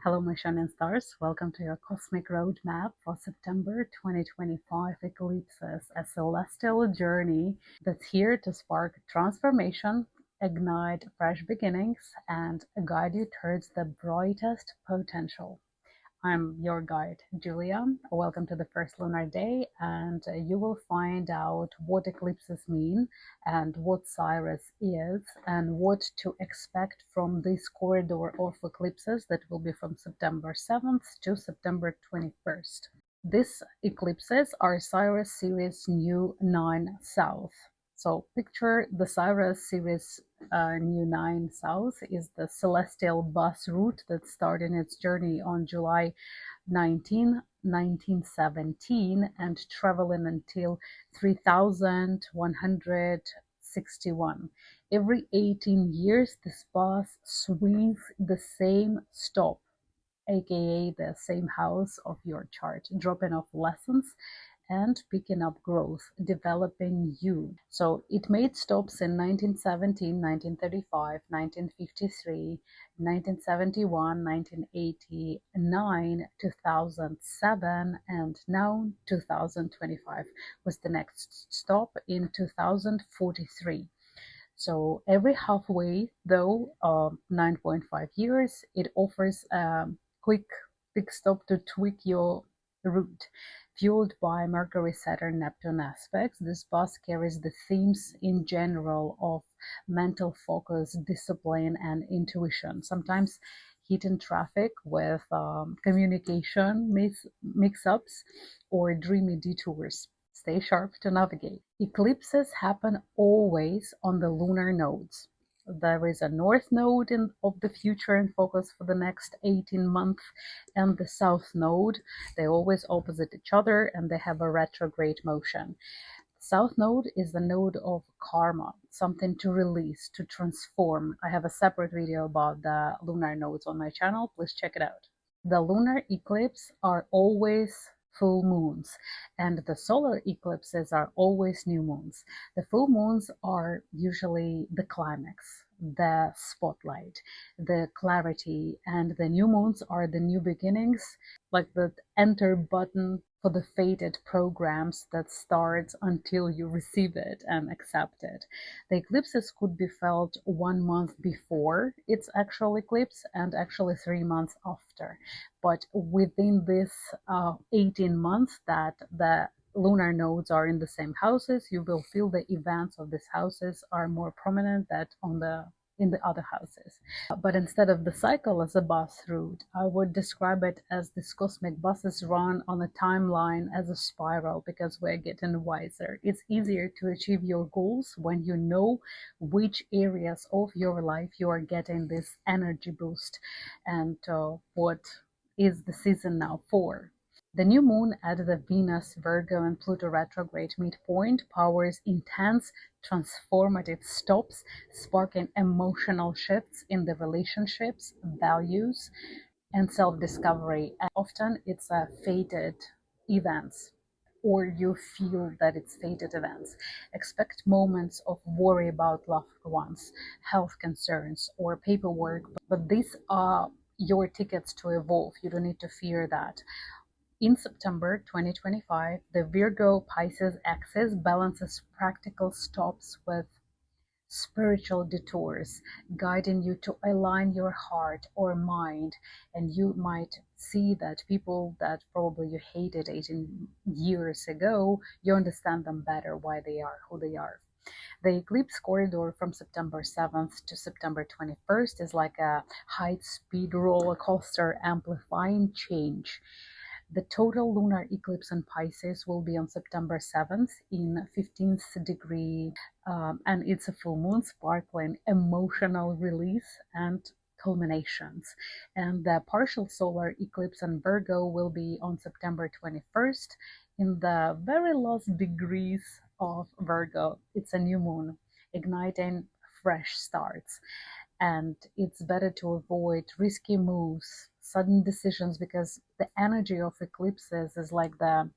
Hello, my shining stars. Welcome to your cosmic roadmap for September 2025 eclipses, a celestial journey that's here to spark transformation, ignite fresh beginnings, and guide you towards the brightest potential. I'm your guide, Julia. Welcome to the first lunar day, and you will find out what eclipses mean and what Saros is and what to expect from this corridor of eclipses that will be from September 7th to September 21st. These eclipses are Saros Series New 9 South. So picture the Saros Series New 9 South is the celestial bus route that started its journey on July 19, 1917 and traveling until 3161. Every 18 years, this bus swings the same stop, aka the same house of your chart, dropping off lessons and picking up growth, developing you. So it made stops in 1917, 1935, 1953, 1971, 1989, 2007, and now 2025 was the next stop in 2043. So every halfway, though, 9.5 years, it offers a quick pit stop to tweak your route. Fueled by Mercury, Saturn, Neptune aspects, this bus carries the themes in general of mental focus, discipline, and intuition. Sometimes hidden traffic with communication mix-ups or dreamy detours. Stay sharp to navigate. Eclipses happen always on the lunar nodes. There is a north node of the future and focus for the next 18 months, and the south node. They always opposite each other and they have a retrograde motion. South node is the node of karma, something to release, to transform. I have a separate video about the lunar nodes on my channel. Please check it out. The lunar eclipses are always full moons, and the solar eclipses are always new moons. The full moons are usually the climax, the spotlight, the clarity, and the new moons are the new beginnings, like the enter button for the fated programs that starts until you receive it and accept it. The eclipses could be felt 1 month before its actual eclipse and actually 3 months after. But within this 18 months that the lunar nodes are in the same houses, you will feel the events of these houses are more prominent than in the other houses. But instead of the cycle as a bus route, I would describe it as this cosmic buses run on a timeline as a spiral, because we're getting wiser. It's easier to achieve your goals when you know which areas of your life you are getting this energy boost and what is the season now for. The new moon at the Venus, Virgo, and Pluto retrograde midpoint powers intense, transformative stops, sparking emotional shifts in the relationships, values, and self-discovery. And often it's a fated events, or you feel that it's fated events. Expect moments of worry about loved ones, health concerns, or paperwork, but these are your tickets to evolve. You don't need to fear that. In September 2025, the Virgo-Pisces axis balances practical stops with spiritual detours, guiding you to align your heart or mind. And you might see that people that probably you hated 18 years ago, you understand them better, why they are who they are. The eclipse corridor from September 7th to September 21st is like a high-speed roller coaster amplifying change. The total lunar eclipse in Pisces will be on September 7th in 15th degree, and it's a full moon, sparkling emotional release and culminations. And the partial solar eclipse in Virgo will be on September 21st in the very last degrees of Virgo. It's a new moon, igniting fresh starts. And it's better to avoid risky moves, sudden decisions, because the energy of eclipses is like the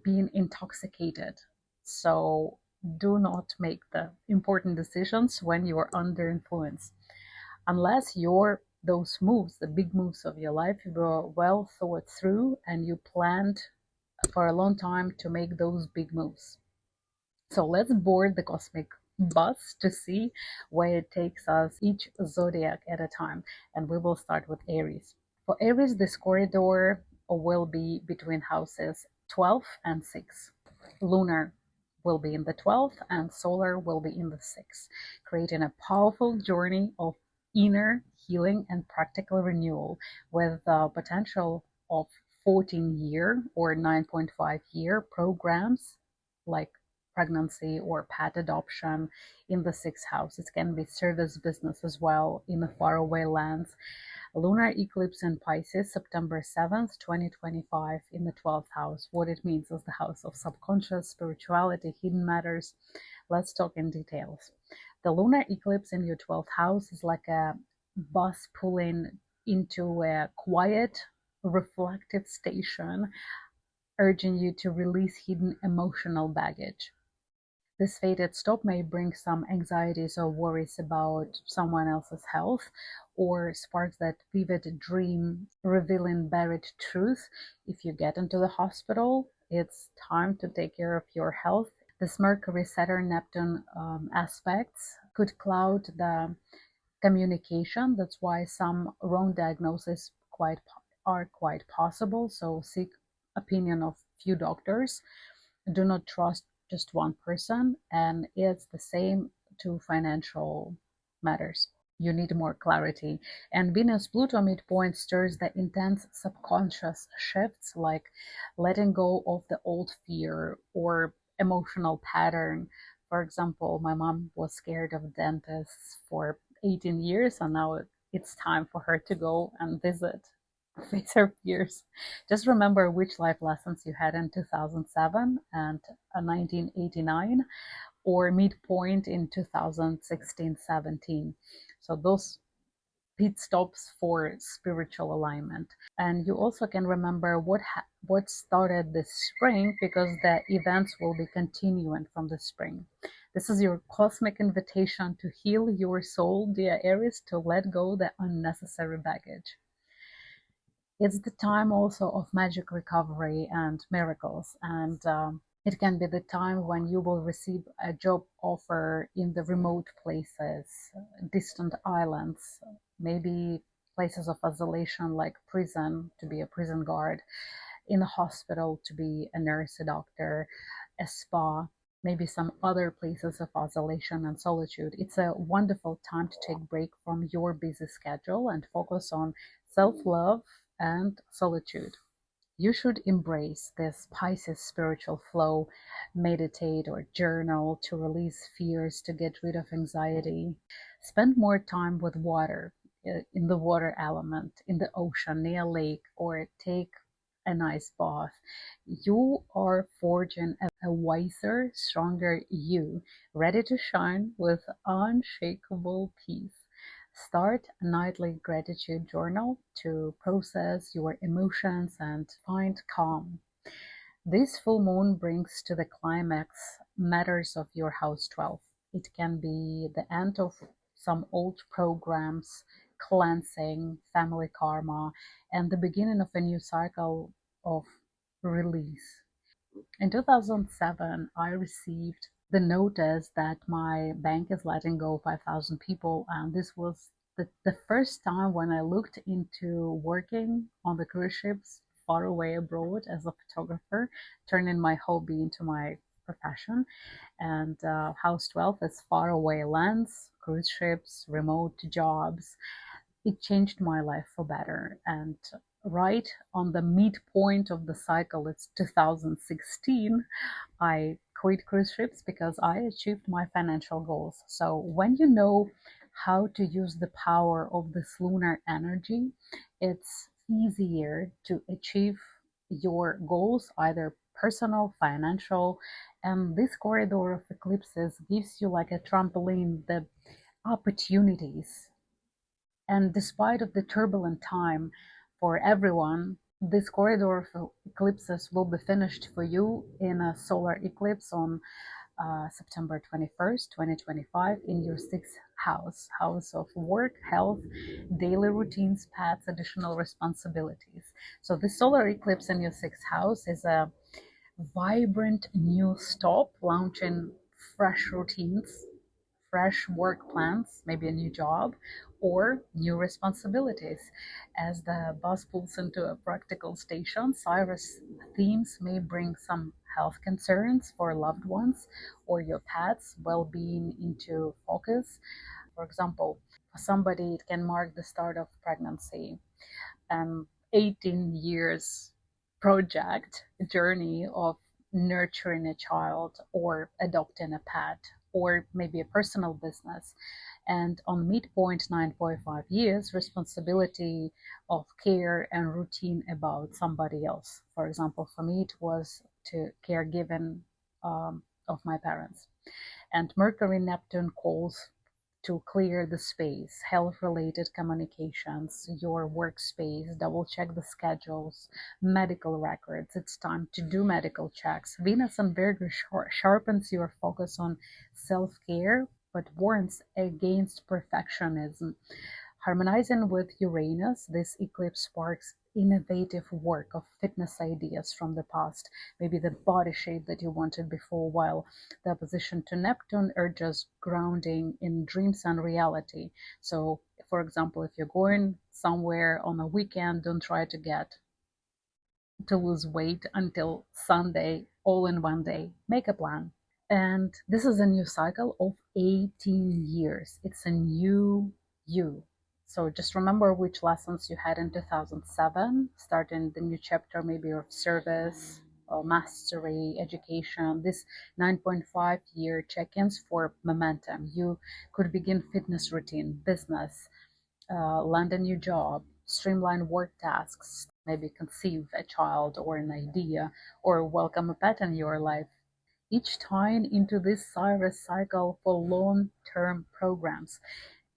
being intoxicated. So do not make the important decisions when you are under influence, unless your those moves, the big moves of your life, were well thought through and you planned for a long time to make those big moves. So let's board the cosmic bus to see where it takes us, each zodiac at a time. And we will start with Aries. For Aries, this corridor will be between houses 12 and 6. Lunar will be in the 12th and solar will be in the 6th, creating a powerful journey of inner healing and practical renewal with the potential of 14-year or 9.5-year programs like pregnancy or pet adoption in the 6th house. It can be service business as well in the faraway lands. Lunar eclipse in Pisces, September 7th, 2025, in the 12th house. What it means is the house of subconscious, spirituality, hidden matters. Let's talk in details. The lunar eclipse in your 12th house is like a bus pulling into a quiet, reflective station, urging you to release hidden emotional baggage. This fated stop may bring some anxieties or worries about someone else's health, or sparks that vivid dream revealing buried truth. If you get into the hospital, it's time to take care of your health. This Mercury, Saturn, Neptune aspects could cloud the communication. That's why some wrong diagnoses are quite possible. So seek opinion of few doctors. Do not trust just one person, and it's the same to financial matters. You need more clarity. And Venus Pluto midpoint stirs the intense subconscious shifts, like letting go of the old fear or emotional pattern. For example, my mom was scared of dentists for 18 years, and now it's time for her to go and visit face her fears. Just remember which life lessons you had in 2007 and 1989, or midpoint in 2016-17. So those pit stops for spiritual alignment. And you also can remember what started this spring, because the events will be continuing from the spring. This is your cosmic invitation to heal your soul, dear Aries, to let go the unnecessary baggage. It's the time also of magic recovery and miracles, and it can be the time when you will receive a job offer in the remote places, distant islands, maybe places of isolation like prison, to be a prison guard, in a hospital to be a nurse, a doctor, a spa, maybe some other places of isolation and solitude. It's a wonderful time to take a break from your busy schedule and focus on self-love and solitude. You should embrace this Pisces spiritual flow, meditate or journal to release fears, to get rid of anxiety. Spend more time with water, in the water element, in the ocean, near a lake, or take a nice bath. You are forging a wiser, stronger you, ready to shine with unshakable peace. Start a nightly gratitude journal to process your emotions and find calm. This full moon brings to the climax matters of your house 12. It can be the end of some old programs, cleansing, family karma, and the beginning of a new cycle of release. In 2007, I received the notice that my bank is letting go 5,000 people, and this was the first time when I looked into working on the cruise ships far away abroad as a photographer, turning my hobby into my profession. And House 12 is far away lands, cruise ships, remote jobs. It changed my life for better. And right on the midpoint of the cycle, it's 2016, I quit cruise ships because I achieved my financial goals. So when you know how to use the power of this lunar energy, it's easier to achieve your goals, either personal, financial, and this corridor of eclipses gives you like a trampoline, the opportunities. And despite of the turbulent time for everyone, this corridor of eclipses will be finished for you in a solar eclipse on September 21st, 2025 in your 6th house of work, health, daily routines, pets, additional responsibilities. So the solar eclipse in your sixth house is a vibrant new stop, launching fresh routines, fresh work plans, maybe a new job, or new responsibilities. As the bus pulls into a practical station, Cyrus themes may bring some health concerns for loved ones or your pets' well-being into focus. For example, for somebody, it can mark the start of pregnancy, an 18 years project journey of nurturing a child or adopting a pet or maybe a personal business. And on midpoint 9.5 years, responsibility of care and routine about somebody else. For example, for me, it was to caregiving of my parents. And Mercury Neptune calls to clear the space, health-related communications, your workspace, double-check the schedules, medical records. It's time to do medical checks. Venus and Virgo sharpens your focus on self-care, but warns against perfectionism. Harmonizing with Uranus, this eclipse sparks innovative work of fitness ideas from the past, maybe the body shape that you wanted before, while the opposition to Neptune urges grounding in dreams and reality. So, for example, if you're going somewhere on a weekend, don't try to lose weight until Sunday, all in one day. Make a plan. And this is a new cycle of 18 years. It's a new you. So just remember which lessons you had in 2007, starting the new chapter maybe of service, mastery, education. This 9.5 year check-ins for momentum. You could begin fitness routine, business, land a new job, streamline work tasks, maybe conceive a child or an idea, or welcome a pet in your life. Each tying into this Saros cycle for long-term programs.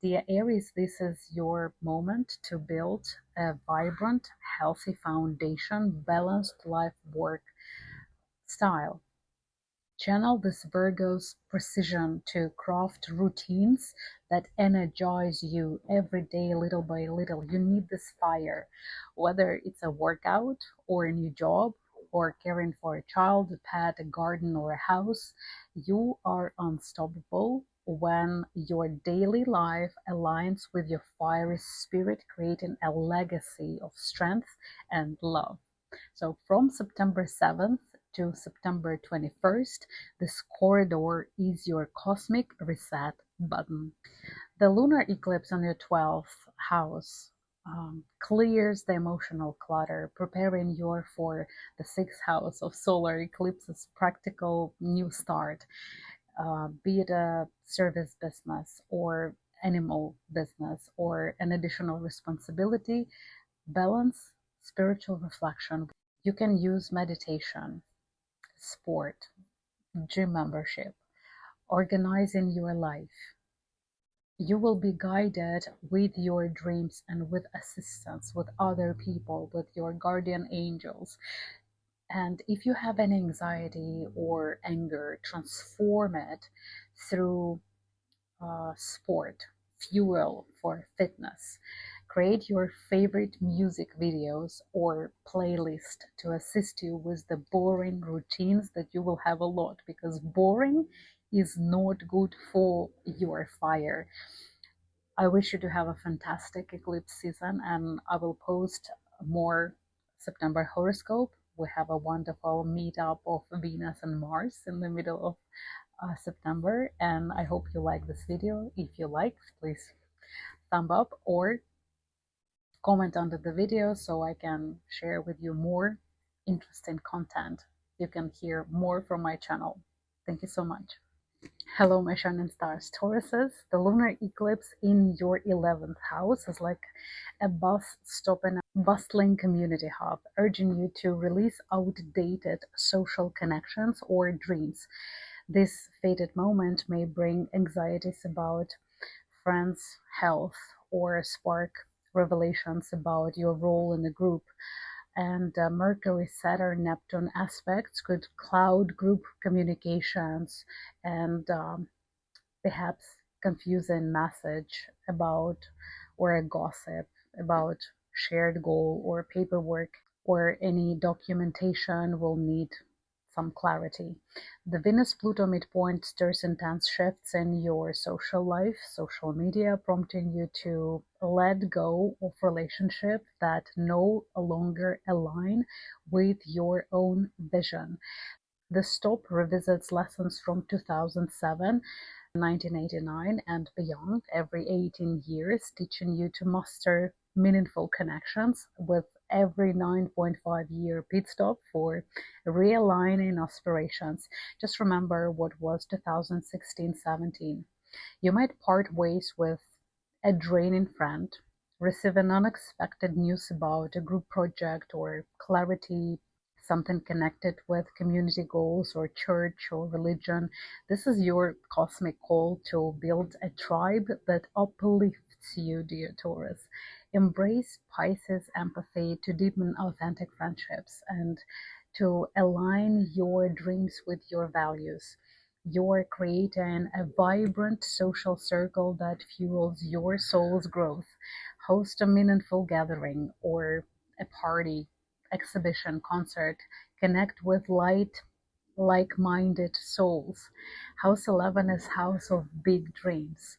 Dear Aries, this is your moment to build a vibrant, healthy foundation, balanced life-work style. Channel this Virgo's precision to craft routines that energize you every day, little by little. You need this fire, whether it's a workout or a new job or caring for a child, a pet, a garden, or a house. You are unstoppable when your daily life aligns with your fiery spirit, creating a legacy of strength and love. So from September 7th to September 21st, this corridor is your cosmic reset button. The lunar eclipse on your 12th house clears the emotional clutter, preparing you for the 6th house of solar eclipses, practical new start, be it a service business or animal business or an additional responsibility. Balance, spiritual reflection. You can use meditation, sport, gym membership, organizing your life. You will be guided with your dreams and with assistance, with other people, with your guardian angels. And if you have an anxiety or anger, transform it through sport, fuel for fitness. Create your favorite music videos or playlist to assist you with the boring routines that you will have a lot, because boring is not good for your fire. I wish you to have a fantastic eclipse season, and I will post more September horoscope. We have a wonderful meetup of Venus and Mars in the middle of September, and I hope you like this video. If you like, please thumb up or comment under the video so I can share with you more interesting content. You can hear more from my channel. Thank you so much. Hello, my shining stars, Tauruses. The lunar eclipse in your 11th house is like a bus stop and a bustling community hub, urging you to release outdated social connections or dreams. This fated moment may bring anxieties about friends' health or spark revelations about your role in the group. And Mercury, Saturn, Neptune aspects could cloud group communications and perhaps confusing message about, or a gossip about shared goal or paperwork or any documentation will need some clarity. The Venus-Pluto midpoint stirs intense shifts in your social life, social media, prompting you to let go of relationships that no longer align with your own vision. The stop revisits lessons from 2007, 1989, and beyond every 18 years, teaching you to master meaningful connections, with every 9.5-year pit stop for realigning aspirations. Just remember what was 2016-17. You might part ways with a draining friend, receive an unexpected news about a group project or clarity, something connected with community goals or church or religion. This is your cosmic call to build a tribe that uplifts you, dear Taurus. Embrace Pisces empathy to deepen authentic friendships and to align your dreams with your values. You're creating a vibrant social circle that fuels your soul's growth. Host a meaningful gathering or a party, exhibition, concert. Connect with like-minded souls. House 11 is house of big dreams.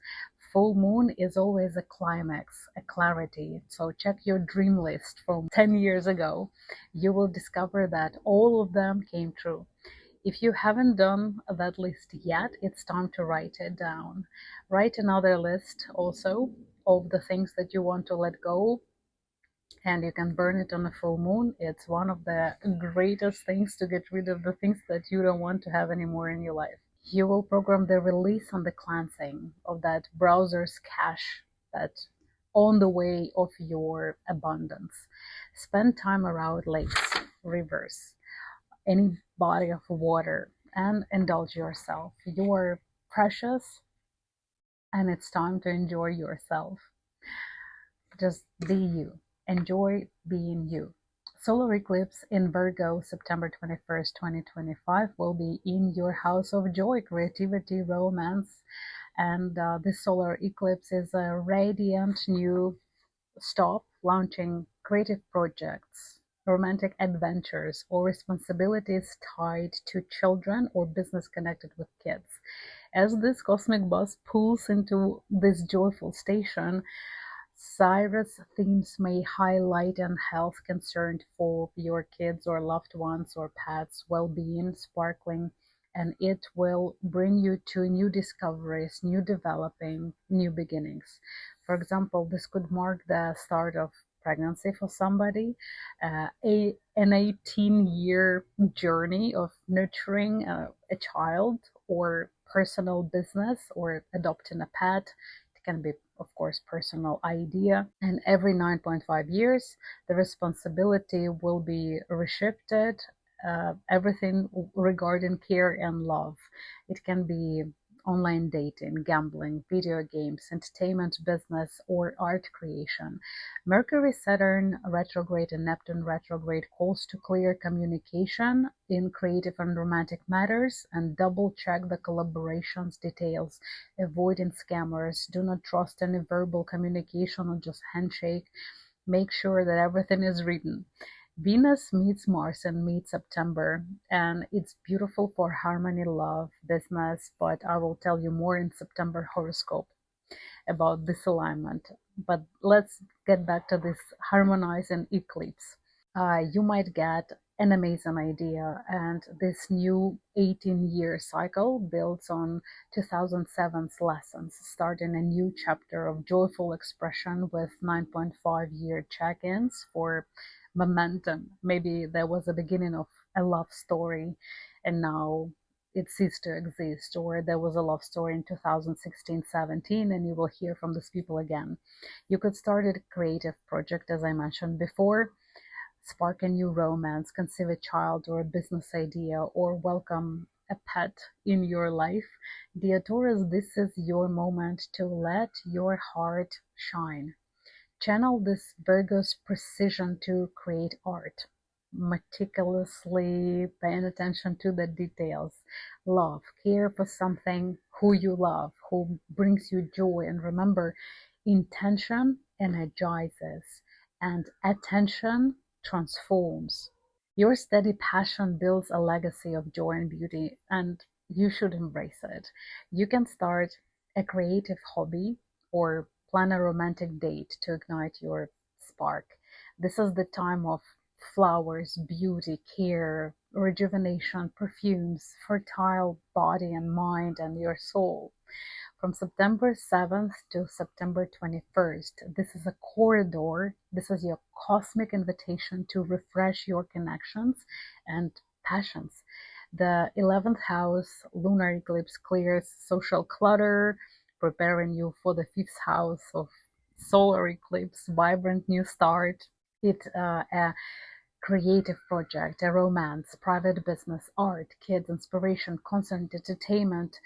Full moon is always a climax, a clarity. So check your dream list from 10 years ago. You will discover that all of them came true. If you haven't done that list yet, it's time to write it down. Write another list also of the things that you want to let go, and you can burn it on a full moon. It's one of the greatest things to get rid of the things that you don't want to have anymore in your life. You will program the release and the cleansing of that browser's cache that's on the way of your abundance. Spend time around lakes, rivers, any body of water, and indulge yourself. You are precious, and it's time to enjoy yourself. Just be you. Enjoy being you. Solar eclipse in Virgo, September 21st, 2025, will be in your house of joy, creativity, romance. And this solar eclipse is a radiant new stop, launching creative projects, romantic adventures, or responsibilities tied to children or business connected with kids. As this cosmic bus pulls into this joyful station, Saros themes may highlight and health concerns for your kids or loved ones or pets, well-being, sparkling, and it will bring you to new discoveries, new developing, new beginnings. For example, this could mark the start of pregnancy for somebody, an 18-year journey of nurturing a child, or personal business, or adopting a pet. It can be, of course, personal idea. And every 9.5 years, the responsibility will be reshifted. Everything regarding care and love. It can be online dating, gambling, video games, entertainment, business, or art creation. Mercury, Saturn retrograde, and Neptune retrograde calls to clear communication in creative and romantic matters, and double check the collaborations details, avoiding scammers. Do not trust any verbal communication or just handshake. Make sure that everything is written. Venus meets Mars in mid-September, and it's beautiful for harmony, love, business, but I will tell you more in September horoscope about this alignment. But let's get back to this harmonizing eclipse. You might get an amazing idea, and this new 18-year cycle builds on 2007's lessons, starting a new chapter of joyful expression with 9.5-year check-ins for momentum. Maybe there was a beginning of a love story and now it ceased to exist, or there was a love story in 2016-17 and you will hear from these people again. You could start a creative project, as I mentioned before, spark a new romance, conceive a child or a business idea, or welcome a pet in your life. Dear Taurus, this is your moment to let your heart shine. Channel this Virgo's precision to create art. meticulously paying attention to the details. Love, care for something who you love, who brings you joy. And remember, intention energizes and attention transforms. Your steady passion builds a legacy of joy and beauty, and you should embrace it. You can start a creative hobby or plan a romantic date to ignite your spark. This is the time of flowers, beauty, care, rejuvenation, perfumes, fertile body and mind and your soul. From September 7th to September 21st, this is a corridor. This is your cosmic invitation to refresh your connections and passions. The 11th house lunar eclipse clears social clutter, preparing you for the 5th house of solar eclipse, vibrant new start. It's a creative project, a romance, private business, art, kids, inspiration, concert, entertainment.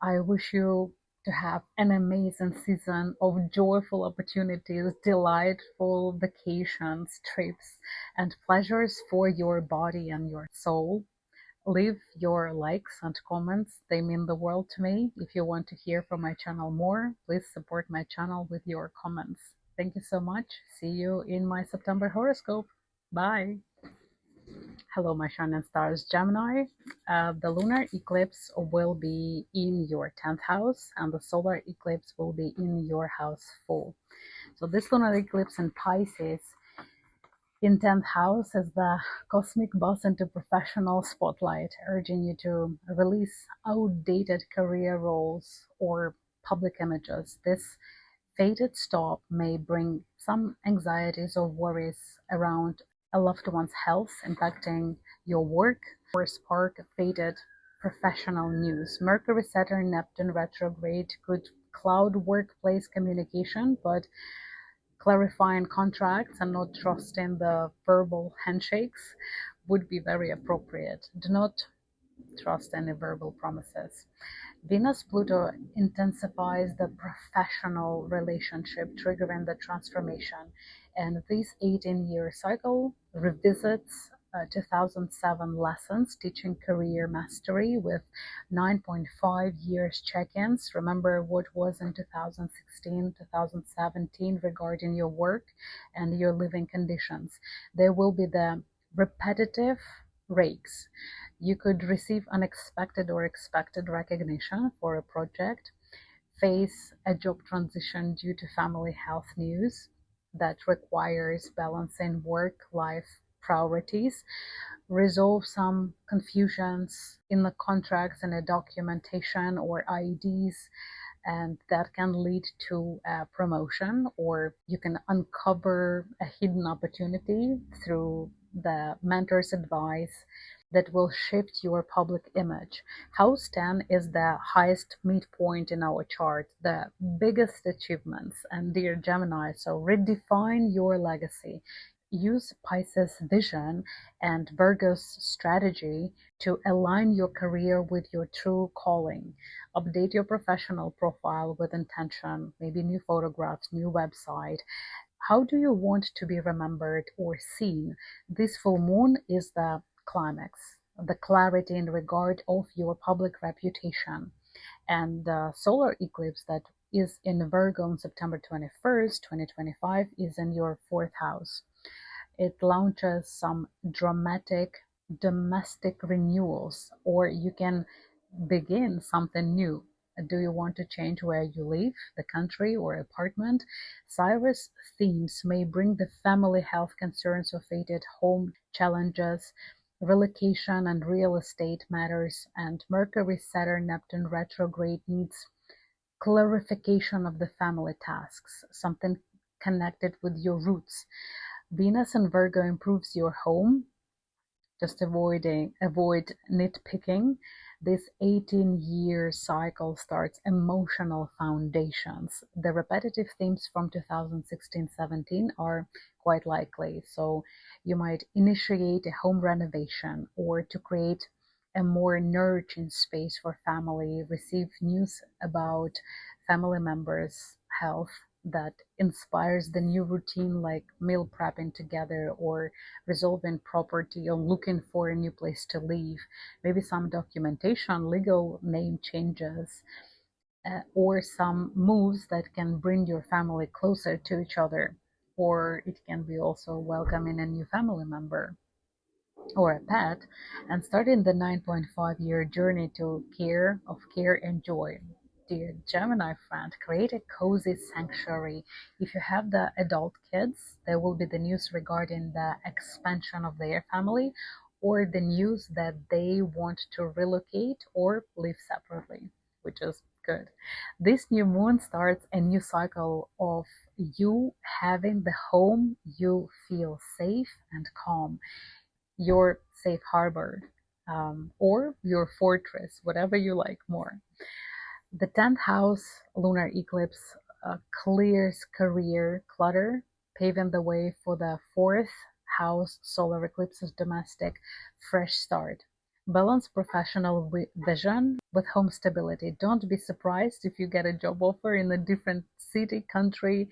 I wish you to have an amazing season of joyful opportunities, delightful vacations, trips, and pleasures for your body and your soul. Leave your likes and comments. They mean the world to me. If you want to hear from my channel more, please support my channel with your comments. Thank you so much. See you in my September horoscope. Bye. Hello, my sun and stars, Gemini. The lunar eclipse will be in your 10th house, and the solar eclipse will be in your house 4. So this lunar eclipse in Pisces in 10th house is the cosmic bus into professional spotlight, urging you to release outdated career roles or public images. This fated stop may bring some anxieties or worries around a loved one's health, impacting your work, or spark fated professional news. Mercury, Saturn, Neptune retrograde could cloud workplace communication, but clarifying contracts and not trusting the verbal handshakes would be very appropriate. Do not trust any verbal promises. Venus-Pluto intensifies the professional relationship, triggering the transformation. And this 18-year cycle revisits 2007 lessons, teaching career mastery with 9.5 years check-ins. Remember what was in 2016, 2017 regarding your work and your living conditions. There will be the repetitive rakes. You could receive unexpected or expected recognition for a project, face a job transition due to family health news that requires balancing work-life priorities, resolve some confusions in the contracts and a documentation or IEDs, and that can lead to a promotion, or you can uncover a hidden opportunity through the mentor's advice that will shift your public image. House 10 is the highest midpoint in our chart, the biggest achievements. And dear Gemini, so redefine your legacy. Use Pisces vision and Virgo's strategy to align your career with your true calling. Update your professional profile with intention, maybe new photographs, new website. How do you want to be remembered or seen? This full moon is the climax, the clarity in regard of your public reputation. And the solar eclipse that is in Virgo on September 21st, 2025 is in your 4th house. It launches some dramatic domestic renewals, or you can begin something new. Do you want to change where you live, the country or apartment? Saros themes may bring the family health concerns of fated home challenges, relocation and real estate matters, and Mercury, Saturn, Neptune retrograde needs clarification of the family tasks, something connected with your roots. Venus in Virgo improves your home. Just avoid nitpicking. This 18-year cycle starts emotional foundations. The repetitive themes from 2016-17 are quite likely. So you might initiate a home renovation or to create a more nurturing space for family, receive news about family members' health, that inspires the new routine, like meal prepping together or resolving property or looking for a new place to live. Maybe some documentation, legal name changes, or some moves that can bring your family closer to each other. Or it can be also welcoming a new family member or a pet, and starting the 9.5-year journey to care and joy. Dear Gemini friend, create a cozy sanctuary. If you have the adult kids, there will be the news regarding the expansion of their family or the news that they want to relocate or live separately, which is good. This new moon starts a new cycle of you having the home you feel safe and calm, your safe harbor, or your fortress, whatever you like more. The 10th house lunar eclipse clears career clutter, paving the way for the 4th house solar eclipse's domestic fresh start. Balance professional vision with home stability. Don't be surprised if you get a job offer in a different city, country,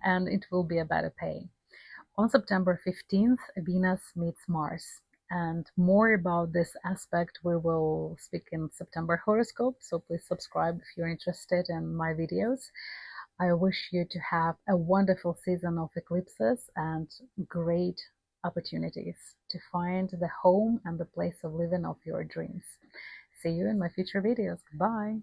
and it will be a better pay. On September 15th, Venus meets Mars. And more about this aspect we will speak in September horoscope, so please subscribe if you're interested in my videos. I wish you to have a wonderful season of eclipses and great opportunities to find the home and the place of living of your dreams. See you in my future videos. Bye!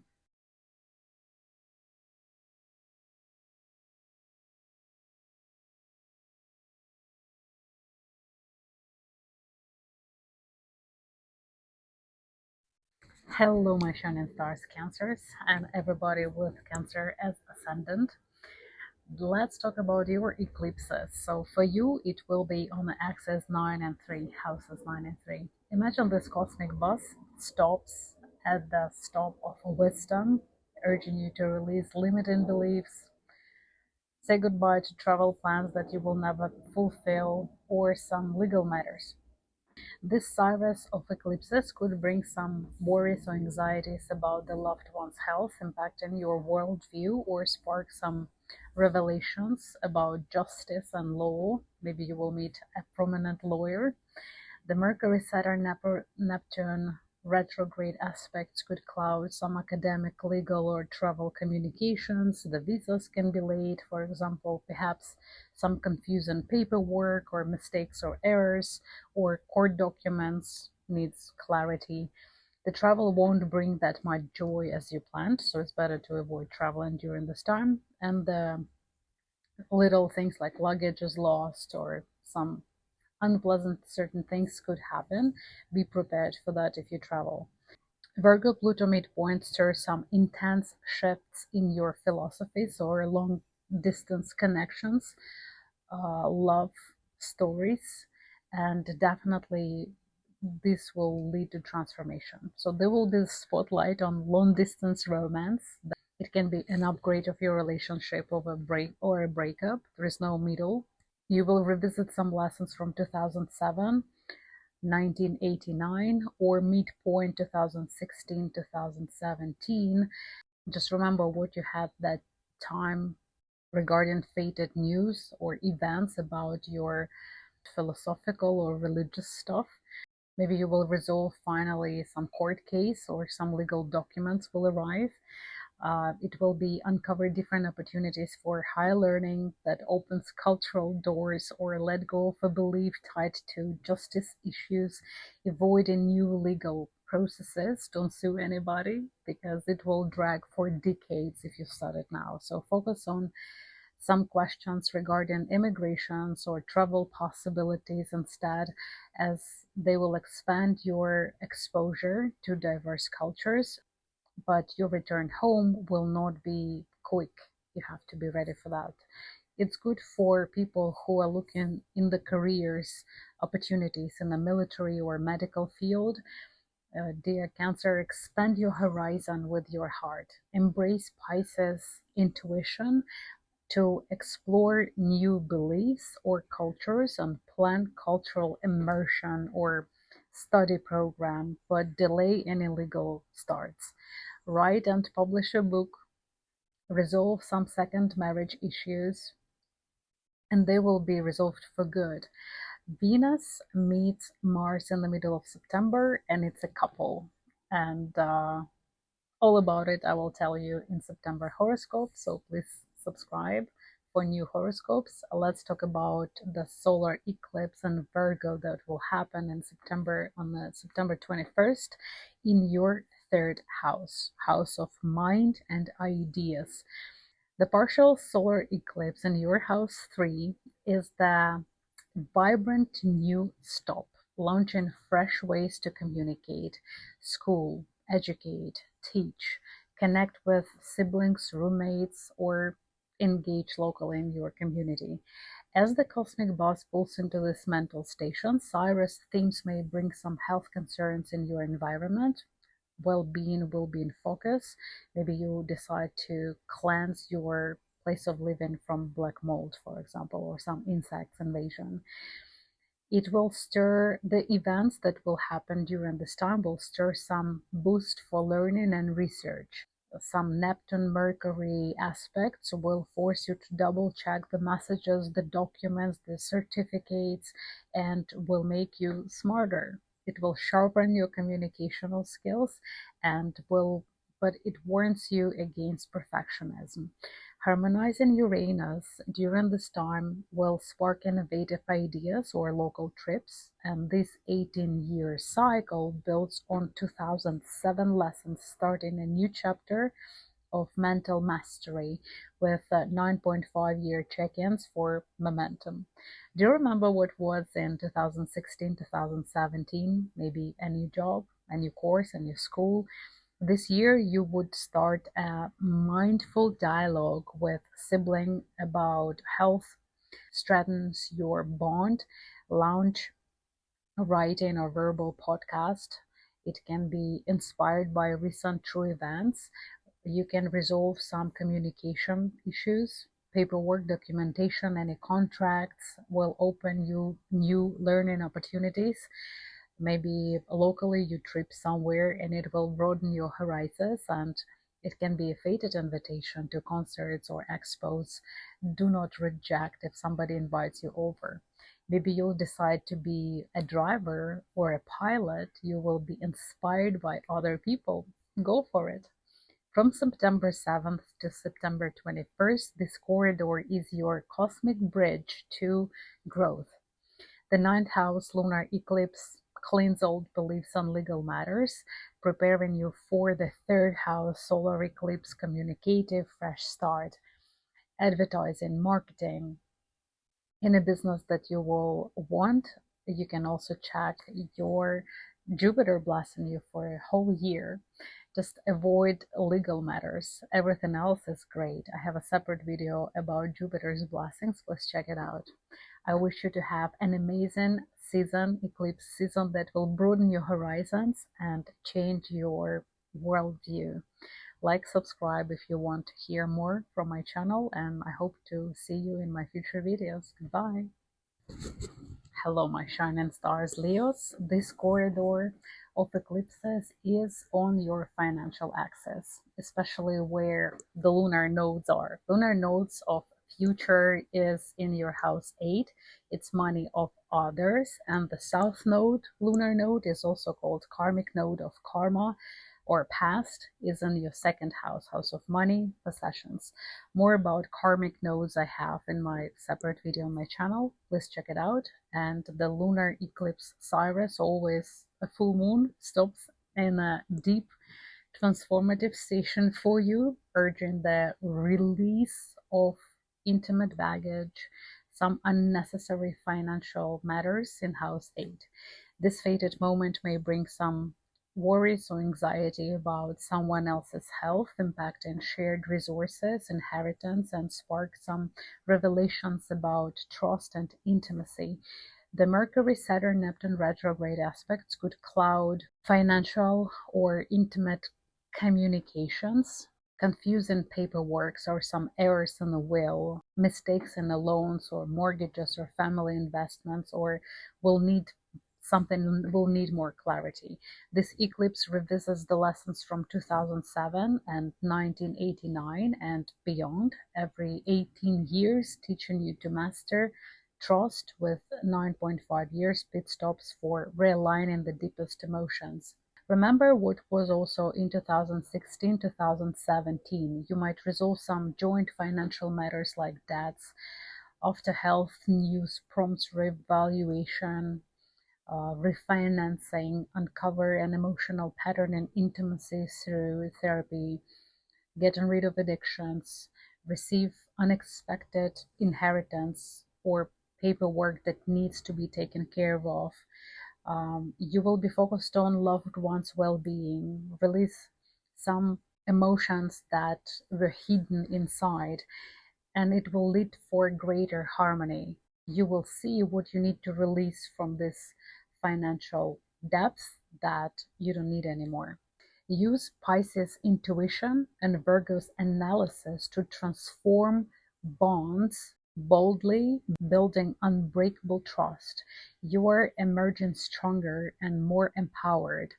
Hello, my shining stars, Cancers, and everybody with Cancer as ascendant. Let's talk about your eclipses. So for you, it will be on the axis 9 and 3, houses 9 and 3. Imagine this cosmic bus stops at the stop of wisdom, urging you to release limiting beliefs, say goodbye to travel plans that you will never fulfill, or some legal matters. This Saros of eclipses could bring some worries or anxieties about the loved one's health, impacting your worldview, or spark some revelations about justice and law. Maybe you will meet a prominent lawyer. The Mercury, Saturn, Neptune retrograde aspects could cloud some academic, legal, or travel communications. The visas can be late, for example, perhaps some confusing paperwork or mistakes or errors, or court documents needs clarity. The travel won't bring that much joy as you planned, so it's better to avoid traveling during this time. And the little things like luggage is lost or some unpleasant certain things could happen. Be prepared for that if you travel. Virgo Pluto midpoint stirs some intense shifts in your philosophies or long distance connections, love stories, and definitely this will lead to transformation. So there will be a spotlight on long distance romance. It can be an upgrade of your relationship of a break or a breakup. There is no middle. You will revisit some lessons from 2007, 1989, or midpoint 2016, 2017. Just remember what you had that time regarding fated news or events about your philosophical or religious stuff. Maybe you will resolve finally some court case or some legal documents will arrive. It will be uncover different opportunities for higher learning that opens cultural doors, or let go of a belief tied to justice issues, avoiding new legal processes. Don't sue anybody because it will drag for decades if you start it now. So focus on some questions regarding immigrations or travel possibilities instead, as they will expand your exposure to diverse cultures, but your return home will not be quick. You have to be ready for that. It's good for people who are looking in the careers opportunities in the military or medical field. Dear Cancer, expand your horizon with your heart. Embrace Pisces intuition to explore new beliefs or cultures and plan cultural immersion or study program, but delay any legal starts. Write and publish a book, resolve some second marriage issues, and they will be resolved for good. Venus meets Mars in the middle of September, and it's a couple. And all about it I will tell you in September horoscope, so please subscribe for new horoscopes. Let's talk about the solar eclipse in Virgo that will happen in September, on the September 21st, in your third house, house of mind and ideas. The partial solar eclipse in your house 3 is the vibrant new stop, launching fresh ways to communicate, school, educate, teach, connect with siblings, roommates, or engage locally in your community. As the cosmic bus pulls into this mental station, Saros themes may bring some health concerns in your environment. Well-being will be in focus. Maybe you decide to cleanse your place of living from black mold, for example, or some insect invasion. It will stir, the events that will happen during this time will stir some boost for learning and research. Some Neptune Mercury aspects will force you to double check the messages, the documents, the certificates, and will make you smarter. It will sharpen your communicational skills and will, but it warns you against perfectionism. Harmonizing Uranus during this time will spark innovative ideas or local trips, and this 18-year cycle builds on 2007 lessons, starting a new chapter of mental mastery with 9.5-year check-ins for momentum. Do you remember what was in 2016, 2017? Maybe a new job, a new course, a new school. This year you would start a mindful dialogue with sibling about health, strengthens your bond, launch a writing or verbal podcast. It can be inspired by recent true events. You can resolve some communication issues, paperwork, documentation, any contracts will open you new learning opportunities. Maybe locally you trip somewhere and it will broaden your horizons, and it can be a fated invitation to concerts or expos. Do not reject if somebody invites you over. Maybe you'll decide to be a driver or a pilot. You will be inspired by other people. Go for it. From September 7th to September 21st, this corridor is your cosmic bridge to growth. The ninth house lunar eclipse cleans old beliefs on legal matters, preparing you for the third house solar eclipse communicative fresh start. Advertising, marketing, in a business that you will want. You can also check your Jupiter blessing you for a whole year. Just avoid legal matters. Everything else is great. I have a separate video about Jupiter's blessings. Please check it out. I wish you to have an amazing season, eclipse season, that will broaden your horizons and change your worldview. Like, subscribe if you want to hear more from my channel, and I hope to see you in my future videos. Goodbye. Hello, my shining stars, Leos. This corridor of eclipses is on your financial axis, especially where the lunar nodes are. Lunar nodes of future is in your house 8. It's money of others, and the south node, lunar node, is also called karmic node of karma or past, is in your second house, house of money, possessions. More about karmic nodes I have in my separate video on my channel. Please check it out. And the lunar eclipse Saros, always a full moon, stops in a deep transformative station for you, urging the release of intimate baggage, some unnecessary financial matters in house 8. This fated moment may bring some worries or anxiety about someone else's health, impacting shared resources, inheritance, and spark some revelations about trust and intimacy. The Mercury, Saturn, Neptune retrograde aspects could cloud financial or intimate communications, confusing paperwork or some errors in the will, mistakes in the loans or mortgages or family investments, or will need something will need more clarity. This eclipse revisits the lessons from 2007 and 1989 and beyond, every 18 years, teaching you to master trust, with 9.5 years pit stops for realigning the deepest emotions. Remember what was also in 2016, 2017. You might resolve some joint financial matters like debts. After health news prompts revaluation, refinancing, uncover an emotional pattern in intimacy through therapy, getting rid of addictions, receive unexpected inheritance or paperwork that needs to be taken care of. You will be focused on loved ones' well-being, release some emotions that were hidden inside, and it will lead for greater harmony. You will see what you need to release from this financial depth that you don't need anymore. Use Pisces intuition and Virgo's analysis to transform bonds boldly, building unbreakable trust. You are emerging stronger and more empowered.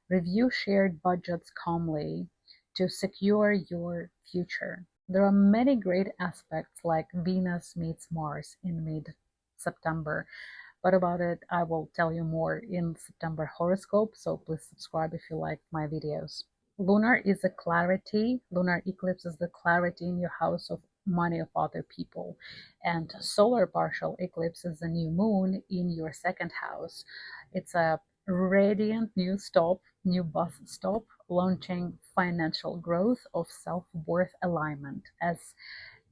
Review shared budgets calmly to secure your future. There are many great aspects like Venus meets Mars in mid-September, but about it I will tell you more in September horoscope, so please subscribe if you like my videos. Lunar is a clarity. Lunar eclipse is the clarity in your house of money of other people, and solar partial eclipse is the new moon in your second house. It's a radiant new bus stop, launching financial growth of self-worth alignment. As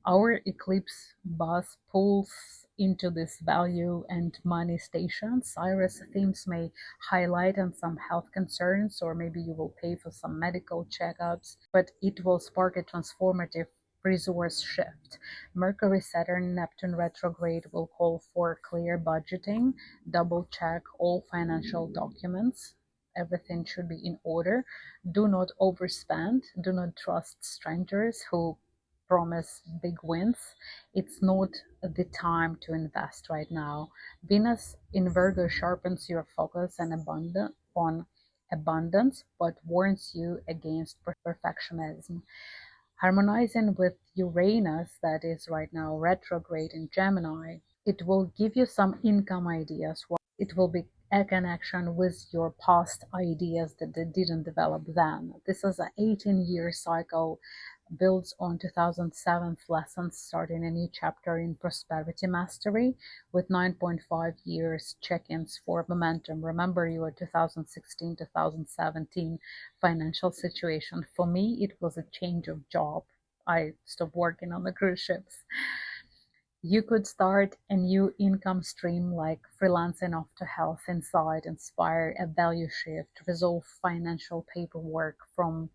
our eclipse bus pulls into this value and money station, Saros themes may highlight on some health concerns, or maybe you will pay for some medical checkups, but it will spark a transformative resource shift. Mercury, Saturn, Neptune retrograde will call for clear budgeting. Double check all financial documents. Everything should be in order. Do not overspend. Do not trust strangers who promise big wins. It's not the time to invest right now. Venus in Virgo sharpens your focus and on abundance, but warns you against perfectionism. Harmonizing with Uranus, that is right now retrograde in Gemini, it will give you some income ideas. It will be a connection with your past ideas that they didn't develop then. This is an 18-year cycle, builds on 2007 lessons, starting a new chapter in prosperity mastery with 9.5 years check-ins for momentum. Remember your 2016-2017 financial situation. For me, it was a change of job. I stopped working on the cruise ships. You could start a new income stream like freelancing after health insight, inspire a value shift, resolve financial paperwork from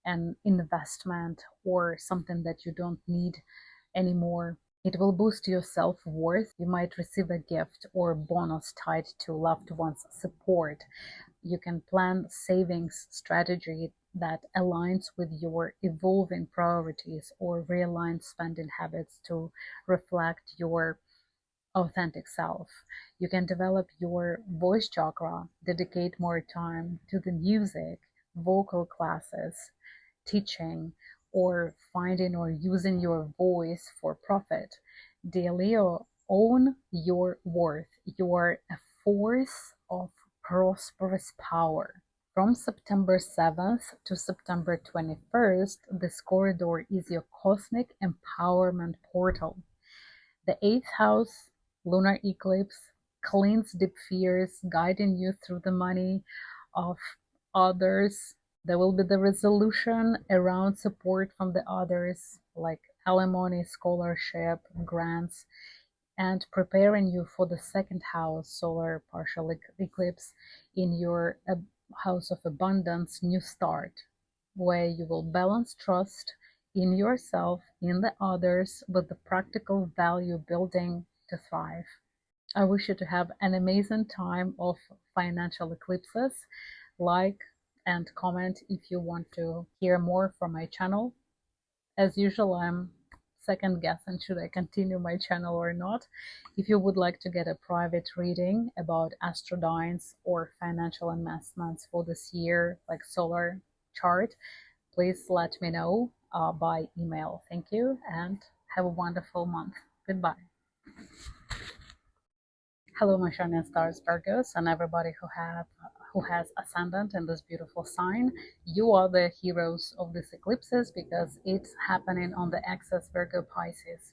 an investment or something that you don't need anymore. It will boost your self-worth. You might receive a gift or bonus tied to loved ones' support. You can plan savings strategy that aligns with your evolving priorities, or realign spending habits to reflect your authentic self. You can develop your voice chakra, dedicate more time to the music, vocal classes, teaching, or finding or using your voice for profit. Dear Leo, own your worth. You are a force of prosperous power. From September 7th to September 21st, this corridor is your cosmic empowerment portal. The 8th house, lunar eclipse, cleans deep fears, guiding you through the money of others. There will be the resolution around support from the others, like alimony, scholarship, grants, and preparing you for the second house, solar partial eclipse, in your house of abundance, new start, where you will balance trust in yourself, in the others, with the practical value building to thrive. I wish you to have an amazing time of financial eclipses. Like and comment if you want to hear more from my channel. As usual, I'm second guessing should I continue my channel or not. If you would like to get a private reading about astrodigms or financial investments for this year, like solar chart, please let me know by email. Thank you and have a wonderful month. Goodbye. Hello, my shining stars, Virgos, and everybody who has ascendant in this beautiful sign. You are the heroes of this eclipses because it's happening on the axis Virgo Pisces.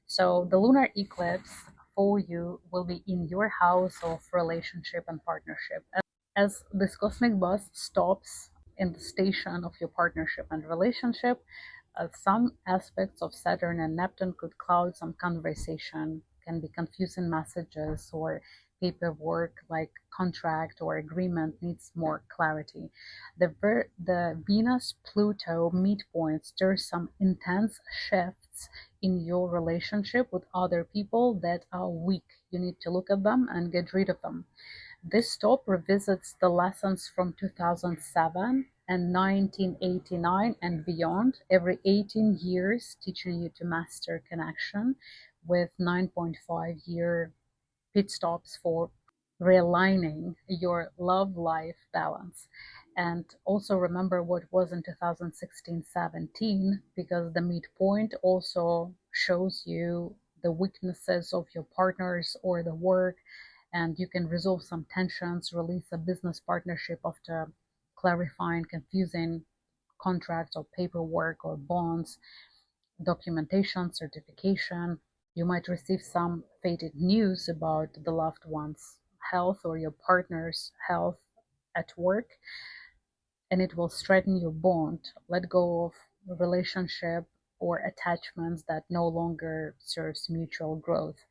So the lunar eclipse for you will be in your house of relationship and partnership. As this cosmic bus stops in the station of your partnership and relationship, some aspects of Saturn and Neptune could cloud some conversation, can be confusing messages, or paperwork like contract or agreement needs more clarity. The Venus-Pluto midpoint stirs some intense shifts in your relationship with other people that are weak. You need to look at them and get rid of them. This stop revisits the lessons from 2007 and 1989 and beyond, every 18 years, teaching you to master connection, with 9.5-year pit stops for realigning your love life balance. And also remember what was in 2016-17, because the midpoint also shows you the weaknesses of your partners or the work, and you can resolve some tensions, release a business partnership after clarifying confusing contracts or paperwork or bonds, documentation, certification. You might receive some fated news about the loved one's health or your partner's health at work, and it will strengthen your bond. Let go of a relationship or attachments that no longer serves mutual growth.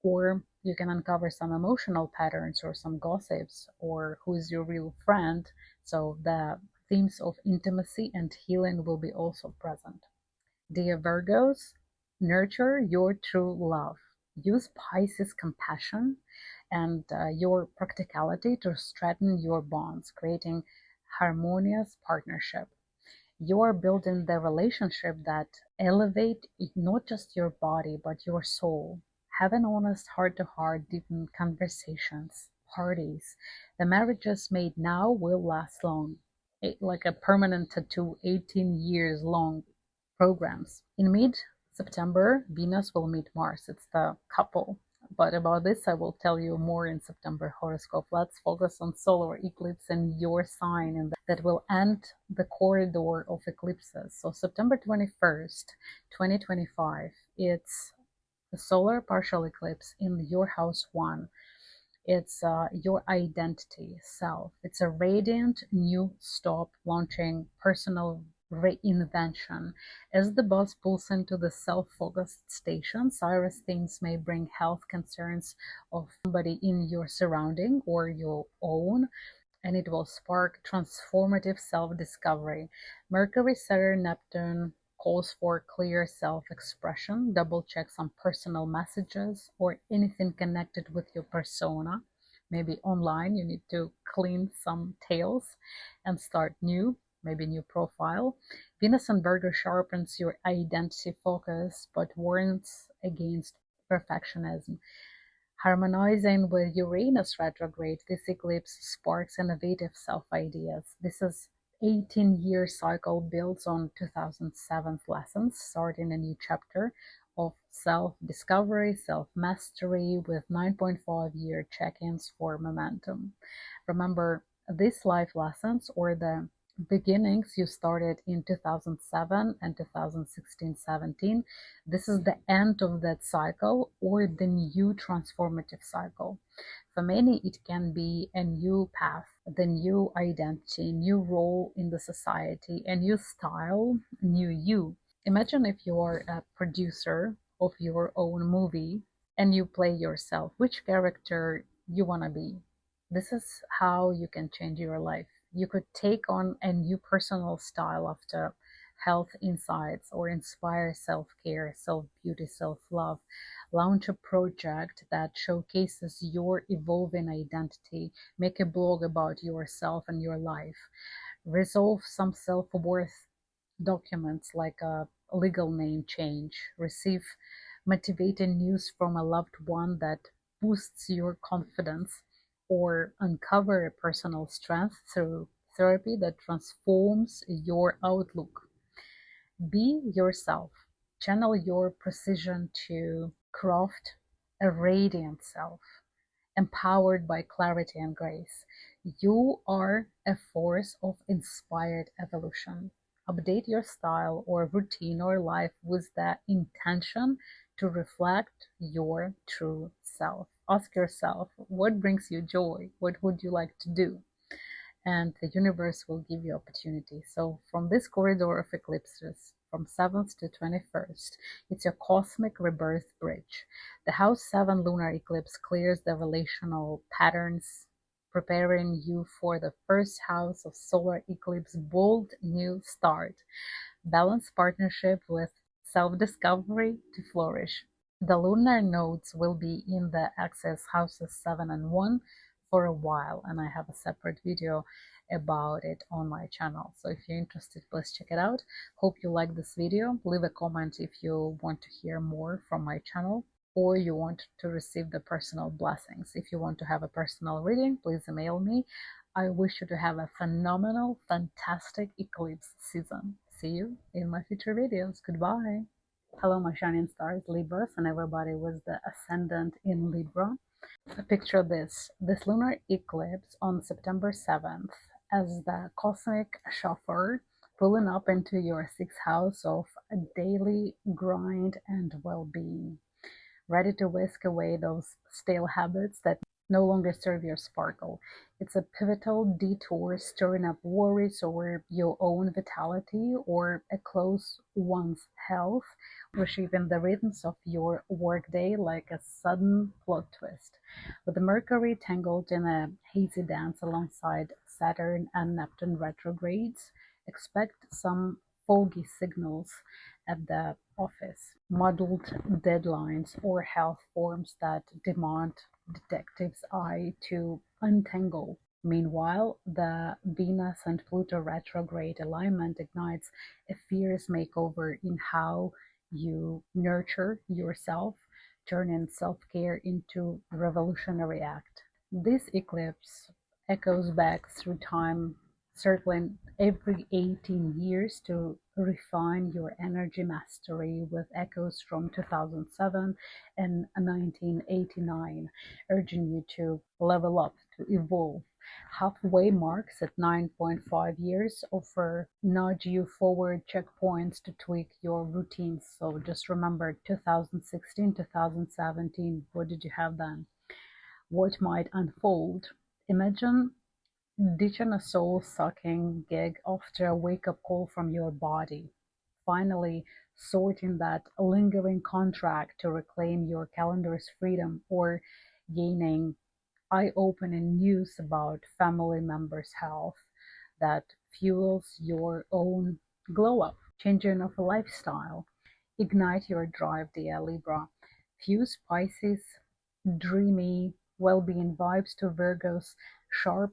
Or you can uncover some emotional patterns or some gossips, or who's your real friend. So the themes of intimacy and healing will be also present. Dear Virgos, nurture your true love. Use Pisces compassion and your practicality to strengthen your bonds, creating harmonious partnership. You are building the relationship that elevate not just your body but your soul. Have an honest heart-to-heart, deepen conversations, parties. The marriages made now will last long, like a permanent tattoo, 18 years long programs. In mid-September, Venus will meet Mars. It's the couple. But about this, I will tell you more in September horoscope. Let's focus on solar eclipse and your sign, and that will end the corridor of eclipses. So September 21st, 2025, it's the solar partial eclipse in your house 1. It's your identity, self. It's a radiant new stop, launching personal reinvention. As the bus pulls into the self-focused station, Saros themes may bring health concerns of somebody in your surrounding or your own, and it will spark transformative self-discovery. Mercury, Saturn, Neptune calls for clear self-expression. Double check some personal messages or anything connected with your persona. Maybe online you need to clean some tails and start new, maybe new profile. Venus and Virgo sharpens your identity focus but warns against perfectionism. Harmonizing with Uranus retrograde, this eclipse sparks innovative self-ideas. This is 18-year cycle builds on 2007's lessons, starting a new chapter of self-discovery, self-mastery with 9.5-year check-ins for momentum. Remember, these life lessons or the beginnings you started in 2007 and 2016-17, this is the end of that cycle or the new transformative cycle. For many, it can be a new path, the new identity, new role in the society, a new style, new you. Imagine if you are a producer of your own movie and you play yourself, which character you want to be. This is how you can change your life. You could take on a new personal style after health insights or inspire self-care, self-beauty, self-love. Launch a project that showcases your evolving identity. Make a blog about yourself and your life. Resolve some self-worth documents like a legal name change, receive motivating news from a loved one that boosts your confidence, or uncover a personal strength through therapy that transforms your outlook. Be yourself. Channel your precision to craft a radiant self, empowered by clarity and grace. You are a force of inspired evolution. Update your style or routine or life with the intention to reflect your true self. Ask yourself, what brings you joy? What would you like to do? And the universe will give you opportunity. So from this corridor of eclipses, from 7th to 21st, it's your cosmic rebirth bridge. The house 7 lunar eclipse clears the relational patterns, preparing you for the first house of solar eclipse bold new start. Balanced partnership with self-discovery to flourish. The lunar nodes will be in the axis houses 7 and 1 for a while, and I have a separate video about it on my channel. So if you're interested, please check it out. Hope you like this video. Leave a comment if you want to hear more from my channel, or you want to receive the personal blessings. If you want to have a personal reading, please email me. I wish you to have a phenomenal, fantastic eclipse season. See you in my future videos. Goodbye. Hello, my shining stars, Libras, and everybody with the ascendant in Libra. Picture this lunar eclipse on September 7th as the cosmic chauffeur pulling up into your 6th house of daily grind and well-being, ready to whisk away those stale habits that no longer serve your sparkle. It's a pivotal detour, stirring up worries over your own vitality or a close one's health, reshaping the rhythms of your workday like a sudden plot twist. With the Mercury tangled in a hazy dance alongside Saturn and Neptune retrogrades, expect some foggy signals at the office, muddled deadlines, or health forms that demand detective's eye to untangle. Meanwhile, the Venus and Pluto retrograde alignment ignites a fierce makeover in how you nurture yourself, turning self-care into a revolutionary act. This eclipse echoes back through time, circling every 18 years to refine your energy mastery, with echoes from 2007 and 1989, urging you to level up, to evolve. Halfway marks at 9.5 years offer nudge you forward checkpoints to tweak your routines. So just remember 2016, 2017, what did you have then? What might unfold? Imagine ditching a soul-sucking gig after a wake-up call from your body, finally sorting that lingering contract to reclaim your calendar's freedom, or gaining eye-opening news about family members' health that fuels your own glow-up, changing of a lifestyle. Ignite your drive, dear Libra. Fuse Pisces' dreamy well-being vibes to Virgo's sharp,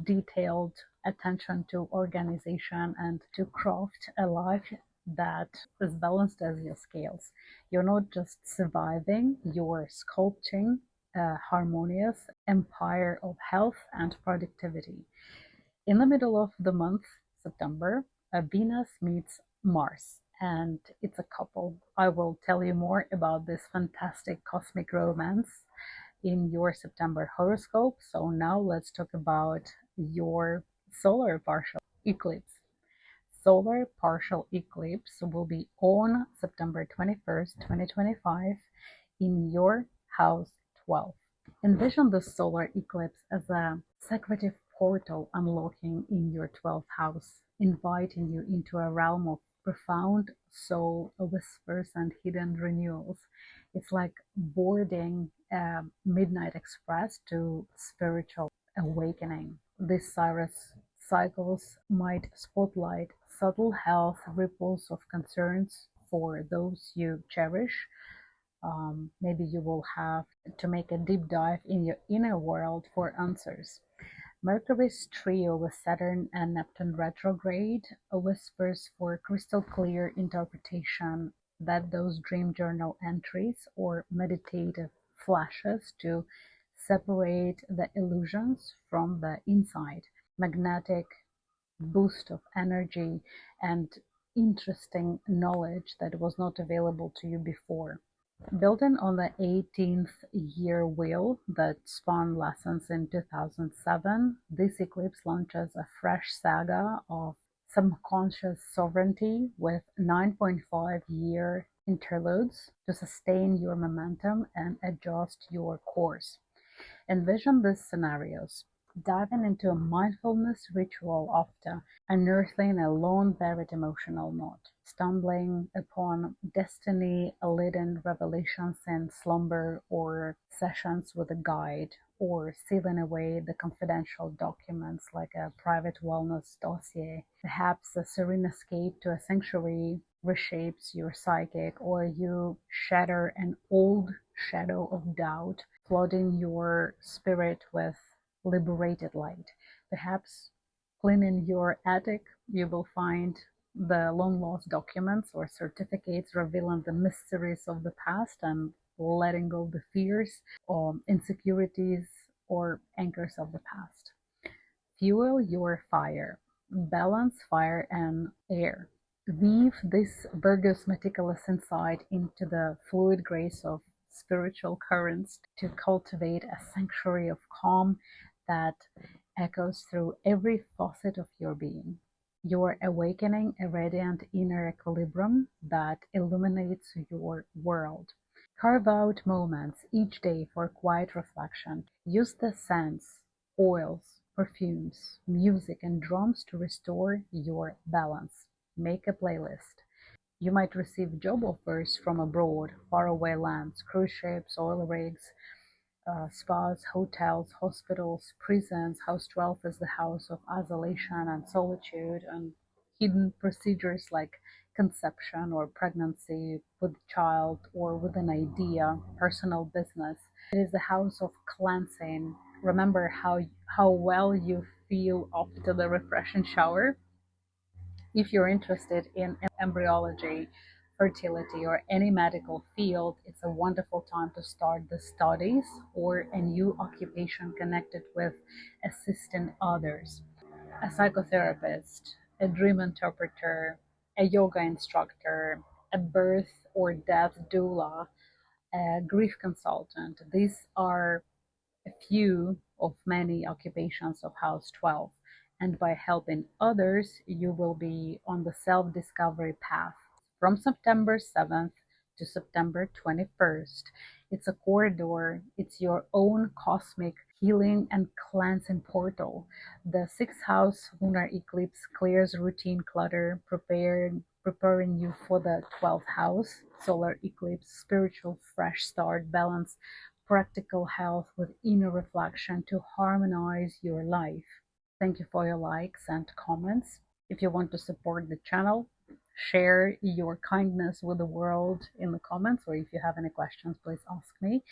detailed attention to organization, and to craft a life that is balanced as your scales. You're not just surviving, you're sculpting a harmonious empire of health and productivity. In the middle of the month, September, Venus meets Mars, and it's a couple. I will tell you more about this fantastic cosmic romance in your September horoscope. So now let's talk about your solar partial eclipse. Solar partial eclipse will be on September 21st, 2025 in your house 12. Envision the solar eclipse as a secretive portal unlocking in your 12th house, inviting you into a realm of profound soul whispers and hidden renewals. It's like boarding a midnight express to spiritual awakening. These Saros cycles might spotlight subtle health ripples of concerns for those you cherish. Maybe you will have to make a deep dive in your inner world for answers. Mercury's trio with Saturn and Neptune retrograde whispers for crystal clear interpretation that those dream journal entries or meditative flashes to separate the illusions from the inside, magnetic boost of energy and interesting knowledge that was not available to you before. Building on the 18th year wheel that spawned lessons in 2007, this eclipse launches a fresh saga of subconscious sovereignty with 9.5-year interludes to sustain your momentum and adjust your course. Envision these scenarios: diving into a mindfulness ritual after unearthing a long-buried emotional knot, stumbling upon destiny-laden revelations in slumber or sessions with a guide, or sealing away the confidential documents like a private wellness dossier. Perhaps a serene escape to a sanctuary reshapes your psychic, or you shatter an old shadow of doubt, flooding your spirit with liberated light. Perhaps cleaning your attic, you will find the long lost documents or certificates revealing the mysteries of the past and letting go of the fears or insecurities or anchors of the past. Fuel your fire. Balance fire and air. Weave this Virgo's meticulous insight into the fluid grace of spiritual currents to cultivate a sanctuary of calm that echoes through every facet of your being. You're awakening a radiant inner equilibrium that illuminates your world. Carve out moments each day for quiet reflection. Use the scents, oils, perfumes, music, and drums to restore your balance. Make a playlist. You might receive job offers from abroad, faraway lands, cruise ships, oil rigs, spas, hotels, hospitals, prisons. House 12 is the house of isolation and solitude and hidden procedures like conception or pregnancy with a child or with an idea, personal business. It is the house of cleansing. Remember how well you feel after the refreshing shower. If you're interested in embryology, fertility, or any medical field, it's a wonderful time to start the studies or a new occupation connected with assisting others. A psychotherapist, a dream interpreter, a yoga instructor, a birth or death doula, a grief consultant. These are a few of many occupations of House 12, and by helping others, you will be on the self-discovery path. From September 7th to September 21st, it's a corridor, it's your own cosmic healing and cleansing portal. The 6th house lunar eclipse clears routine clutter, preparing you for the 12th house solar eclipse, spiritual fresh start, balance, practical health with inner reflection to harmonize your life. Thank you for your likes and comments. If you want to support the channel, share your kindness with the world in the comments, or if you have any questions, please ask me.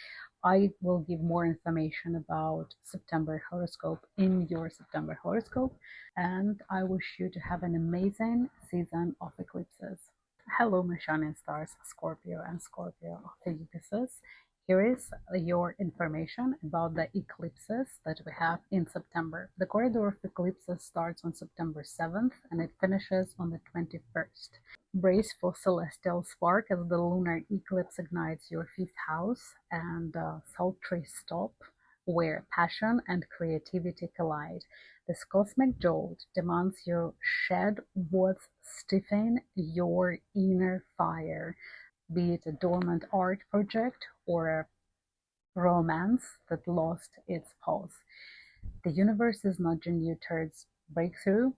I will give more information about September horoscope in your September horoscope, and I wish you to have an amazing season of eclipses. Hello, my shining stars, Scorpio and Scorpio OPHIUCHUS. Here is your information about the eclipses that we have in September. The corridor of eclipses starts on September 7th and it finishes on the 21st. Brace for celestial spark as the lunar eclipse ignites your 5th house and sultry stop where passion and creativity collide. This cosmic jolt demands you shed what's stiffening your inner fire, be it a dormant art project or a romance that lost its pulse. The universe is nudging you towards breakthrough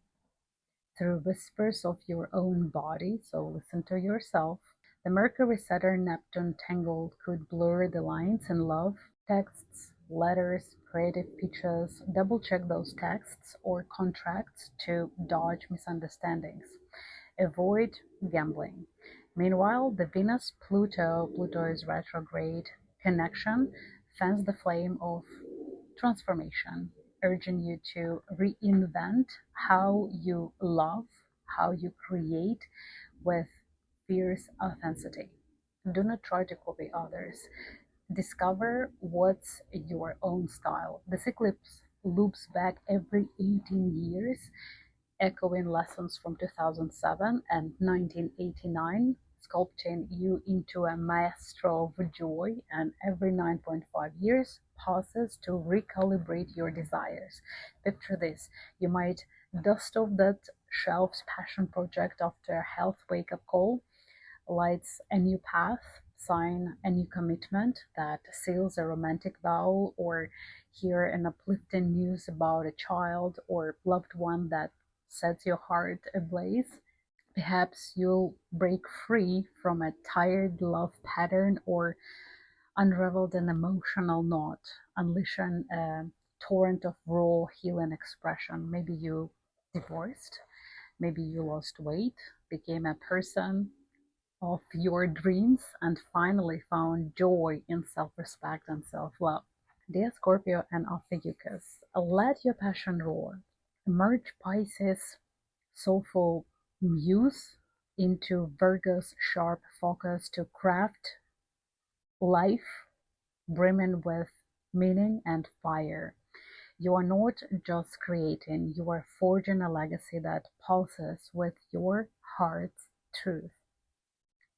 through whispers of your own body, so listen to yourself. The Mercury, Saturn, Neptune tangled could blur the lines in love, texts, letters, creative pitches. Double check those texts or contracts to dodge misunderstandings. Avoid gambling. Meanwhile, the Venus-Pluto is retrograde connection fans the flame of transformation. urging you to reinvent how you love, how you create with fierce authenticity. Do not try to copy others. Discover what's your own style. This eclipse loops back every 18 years, echoing lessons from 2007 and 1989, sculpting you into a maestro of joy, and every 9.5 years pauses to recalibrate your desires. Picture this: you might dust off that shelf's passion project after a health wake-up call, lights a new path, sign a new commitment that seals a romantic vow, or hear an uplifting news about a child or loved one that sets your heart ablaze. Perhaps you'll break free from a tired love pattern or unraveled an emotional knot, unleashing a torrent of raw healing expression. Maybe you divorced, maybe you lost weight, became a person of your dreams, and finally found joy in self-respect and self-love. Dear Scorpio and OPHIUCHUS, let your passion roar. Merge Pisces' soulful muse into Virgo's sharp focus to craft life brimming with meaning and fire. You are not just creating, you are forging a legacy that pulses with your heart's truth.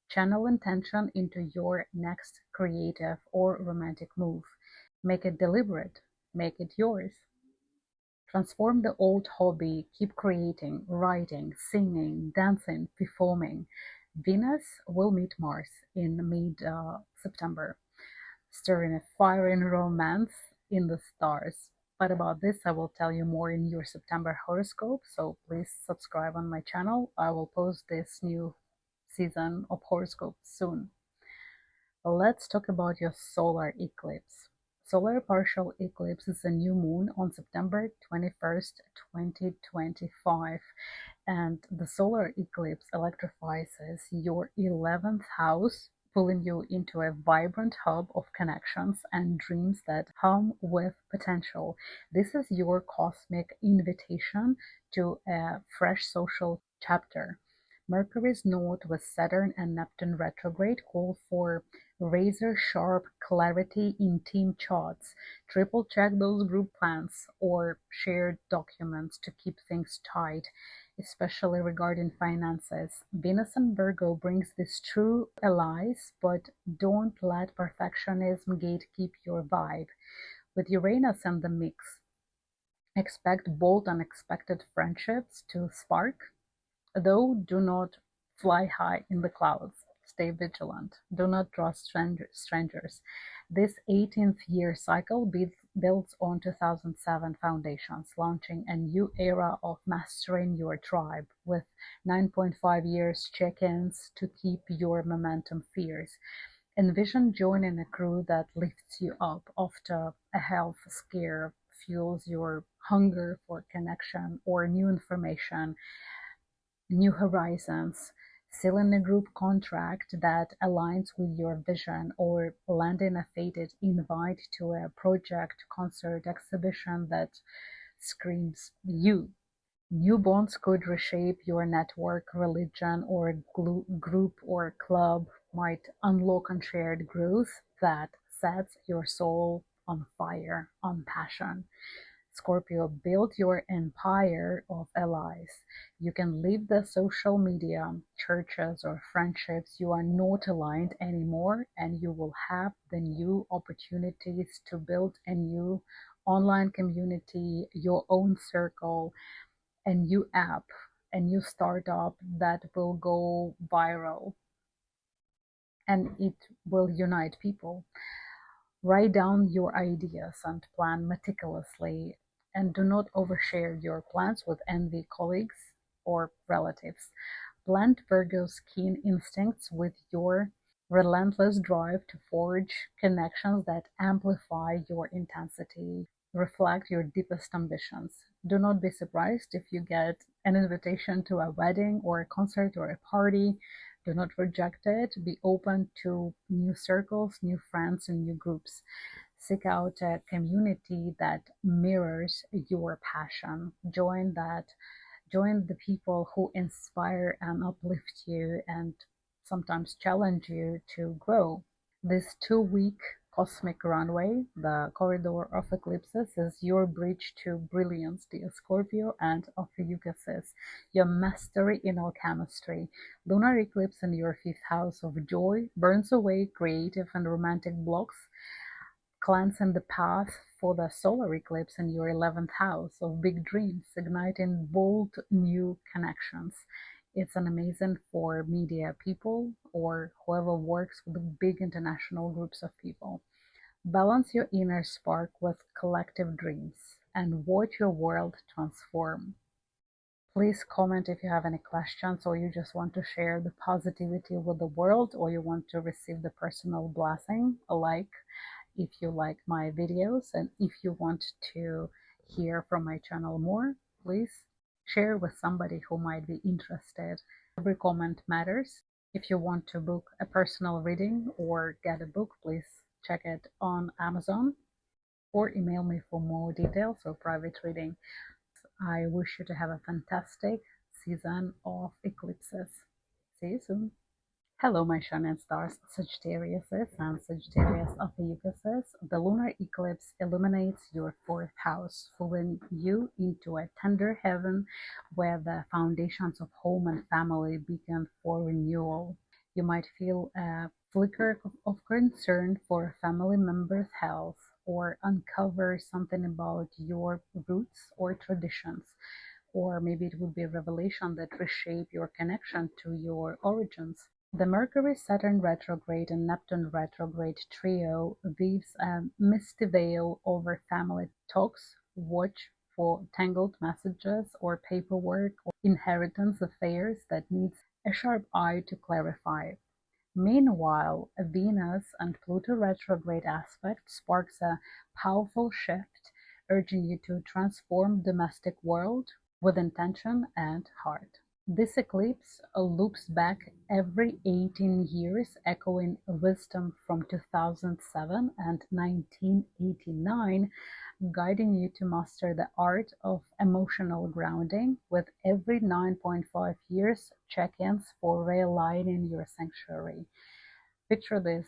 Channel intention into your next creative or romantic move. Make it deliberate, make it yours. Transform the old hobby, keep creating, writing, singing, dancing, performing. Venus will meet Mars in mid-September, stirring a fiery romance in the stars. But about this, I will tell you more in your September horoscope, so please subscribe on my channel. I will post this new season of horoscopes soon. Let's talk about your solar eclipse. Solar partial eclipse is a new moon on September 21st, 2025, and the solar eclipse electrifies your 11th house, pulling you into a vibrant hub of connections and dreams that hum with potential. This is your cosmic invitation to a fresh social chapter. Mercury's node with Saturn and Neptune retrograde call for razor-sharp clarity in team charts. Triple check those group plans or shared documents to keep things tight, especially regarding finances. Venus in Virgo brings these true allies, but don't let perfectionism gatekeep your vibe. With Uranus in the mix, expect bold, unexpected friendships to spark, though do not fly high in the clouds. Stay vigilant. Do not trust strangers. This 18th year cycle builds on 2007 foundations, launching a new era of mastering your tribe, with 9.5 years check-ins to keep your momentum fierce. Envision joining a crew that lifts you up after a health scare, fuels your hunger for connection or new information, new horizons, sealing a group contract that aligns with your vision, or landing a fated invite to a project, concert, exhibition that screams you. New bonds could reshape your network. Religion or group or club might unlock unshared growth that sets your soul on fire, on passion. Scorpio, build your empire of allies. You can leave the social media, churches, or friendships you are not aligned anymore, and you will have the new opportunities to build a new online community, your own circle, a new app, a new startup that will go viral, and it will unite people. Write down your ideas and plan meticulously, and do not overshare your plans with envy colleagues or relatives. Blend Virgo's keen instincts with your relentless drive to forge connections that amplify your intensity, reflect your deepest ambitions. Do not be surprised if you get an invitation to a wedding or a concert or a party. Do not reject it. Be open to new circles, new friends, and new groups. Seek out a community that mirrors your passion. Join the people who inspire and uplift you and sometimes challenge you to grow. This 2-week cosmic runway, the corridor of eclipses, is your bridge to brilliance, dear Scorpio and OPHIUCHUS, your mastery in alchemistry. Lunar eclipse in your 5th house of joy burns away creative and romantic blocks, cleansing the path for the solar eclipse in your 11th house of big dreams, igniting bold new connections. It's an amazing for media people or whoever works with big international groups of people. Balance your inner spark with collective dreams and watch your world transform. Please comment if you have any questions or you just want to share the positivity with the world or you want to receive the personal blessing, if you like my videos, and if you want to hear from my channel more, please share with somebody who might be interested. Every comment matters. If you want to book a personal reading or get a book, please check it on Amazon or email me for more details or private reading. I wish you to have a fantastic season of eclipses. See you soon. Hello, my shining stars, Sagittariuses and Sagittarius OPHIUCHUS. The lunar eclipse illuminates your 4th house, pulling you into a tender heaven where the foundations of home and family begin for renewal. You might feel a flicker of concern for a family member's health or uncover something about your roots or traditions. Or maybe it would be a revelation that reshape your connection to your origins. The Mercury-Saturn retrograde and Neptune retrograde trio weaves a misty veil over family talks. Watch for tangled messages or paperwork or inheritance affairs that needs a sharp eye to clarify. Meanwhile, a Venus and Pluto retrograde aspect sparks a powerful shift, urging you to transform domestic world with intention and heart. This eclipse loops back every 18 years, echoing wisdom from 2007 and 1989, guiding you to master the art of emotional grounding. With every 9.5 years, check-ins for realigning your sanctuary. Picture this: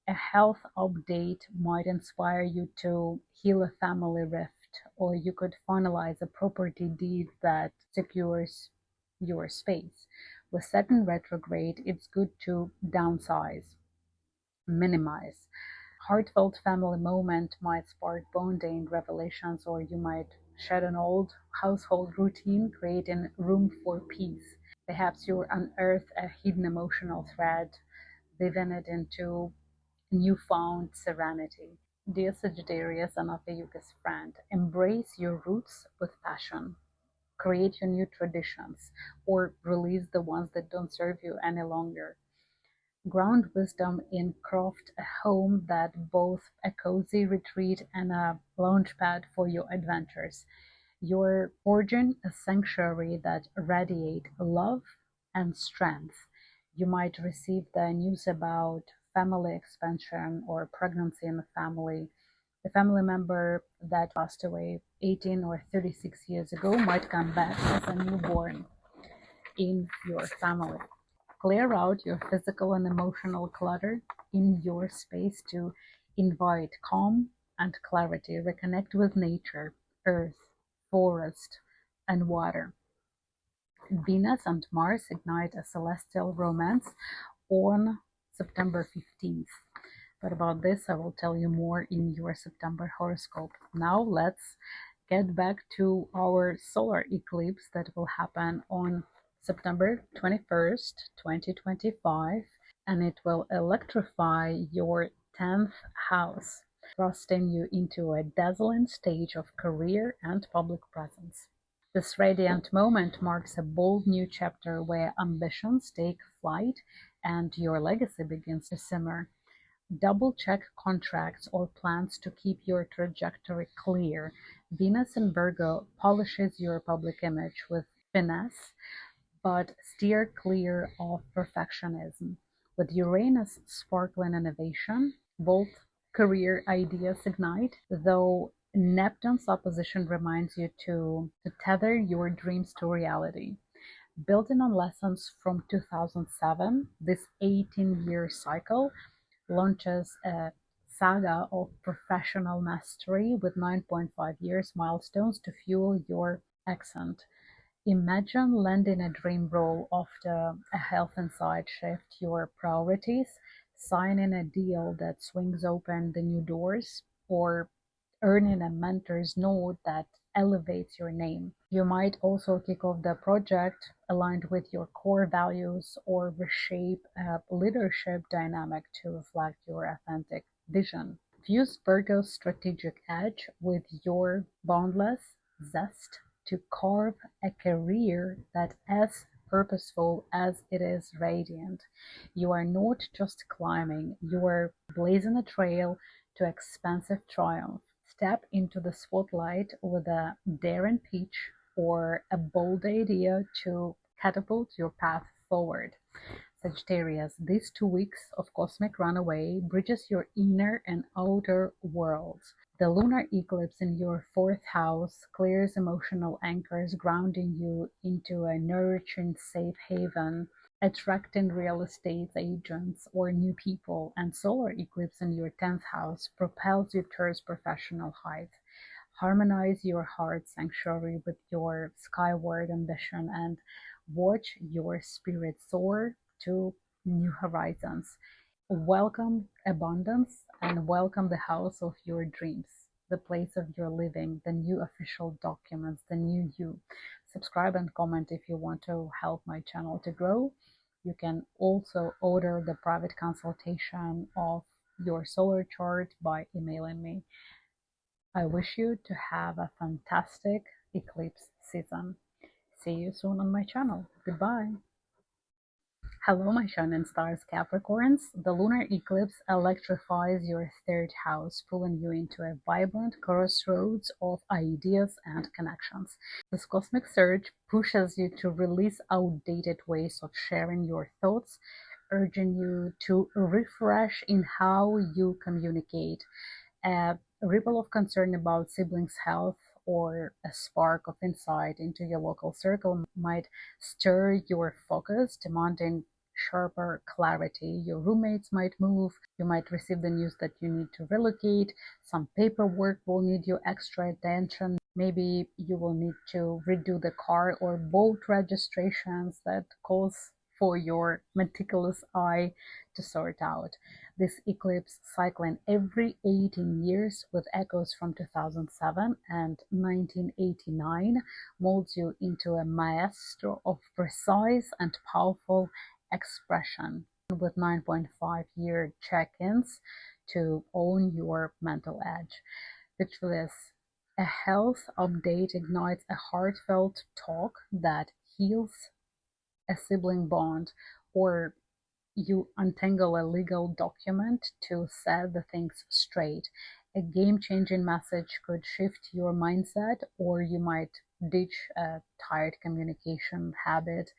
a health update might inspire you to heal a family rift, or you could finalize a property deed that secures your space. With Saturn retrograde, it's good to downsize, minimize. Heartfelt family moment might spark bonding revelations, or you might shed an old household routine, creating room for peace. Perhaps you unearth a hidden emotional thread, weaving it into newfound serenity. Dear Sagittarius and OPHIUCHUS friend, embrace your roots with passion. Create your new traditions or release the ones that don't serve you any longer. Ground wisdom in craft a home that both a cozy retreat and a launch pad for your adventures. You're forging a sanctuary that radiates love and strength. You might receive the news about family expansion or pregnancy in the family. The family member that passed away 18 or 36 years ago might come back as a newborn in your family. Clear out your physical and emotional clutter in your space to invite calm and clarity. Reconnect with nature, earth, forest, and water. Venus and Mars ignite a celestial romance on September 15th. But about this, I will tell you more in your September horoscope. Now let's get back to our solar eclipse that will happen on September 21st, 2025, and it will electrify your 10th house, thrusting you into a dazzling stage of career and public presence. This radiant moment marks a bold new chapter where ambitions take flight and your legacy begins to simmer. Double-check contracts or plans to keep your trajectory clear. Venus in Virgo polishes your public image with finesse, but steer clear of perfectionism. With Uranus sparkling innovation, both career ideas ignite, though Neptune's opposition reminds you to tether your dreams to reality. Building on lessons from 2007, this 18-year cycle launches a saga of professional mastery with 9.5 years milestones to fuel your ascent. Imagine landing a dream role after a health insight shift your priorities, signing a deal that swings open the new doors, or earning a mentor's note that elevates your name. You might also kick off the project aligned with your core values or reshape a leadership dynamic to reflect your authentic vision. Fuse Virgo's strategic edge with your boundless zest to carve a career that as purposeful as it is radiant. You are not just climbing, you are blazing a trail to expansive triumph. Step into the spotlight with a daring pitch or a bold idea to catapult your path forward. Sagittarius, these 2 weeks of cosmic runaway bridges your inner and outer worlds. The lunar eclipse in your fourth house clears emotional anchors, grounding you into a nourishing safe haven, attracting real estate agents or new people, and solar eclipse in your 10th house propels you towards professional height. Harmonize your heart sanctuary with your skyward ambition and watch your spirit soar to new horizons. Welcome abundance and welcome the house of your dreams, the place of your living, the new official documents, the new you. Subscribe and comment if you want to help my channel to grow. You can also order the private consultation of your solar chart by emailing me. I wish you to have a fantastic eclipse season. See you soon on my channel. Goodbye. Hello, my shining stars Capricorns. The lunar eclipse electrifies your third house, pulling you into a vibrant crossroads of ideas and connections. This cosmic surge pushes you to release outdated ways of sharing your thoughts, urging you to refresh in how you communicate. A ripple of concern about siblings' health or a spark of insight into your local circle might stir your focus, demanding sharper clarity. Your roommates might move, you might receive the news that you need to relocate, some paperwork will need your extra attention, maybe you will need to redo the car or boat registrations that calls for your meticulous eye to sort out. This eclipse cycling every 18 years with echoes from 2007 and 1989 molds you into a maestro of precise and powerful expression with 9.5-year check-ins to own your mental edge. Picture this. A health update ignites a heartfelt talk that heals a sibling bond, or you untangle a legal document to set the things straight. A game-changing message could shift your mindset, or you might ditch a tired communication habit,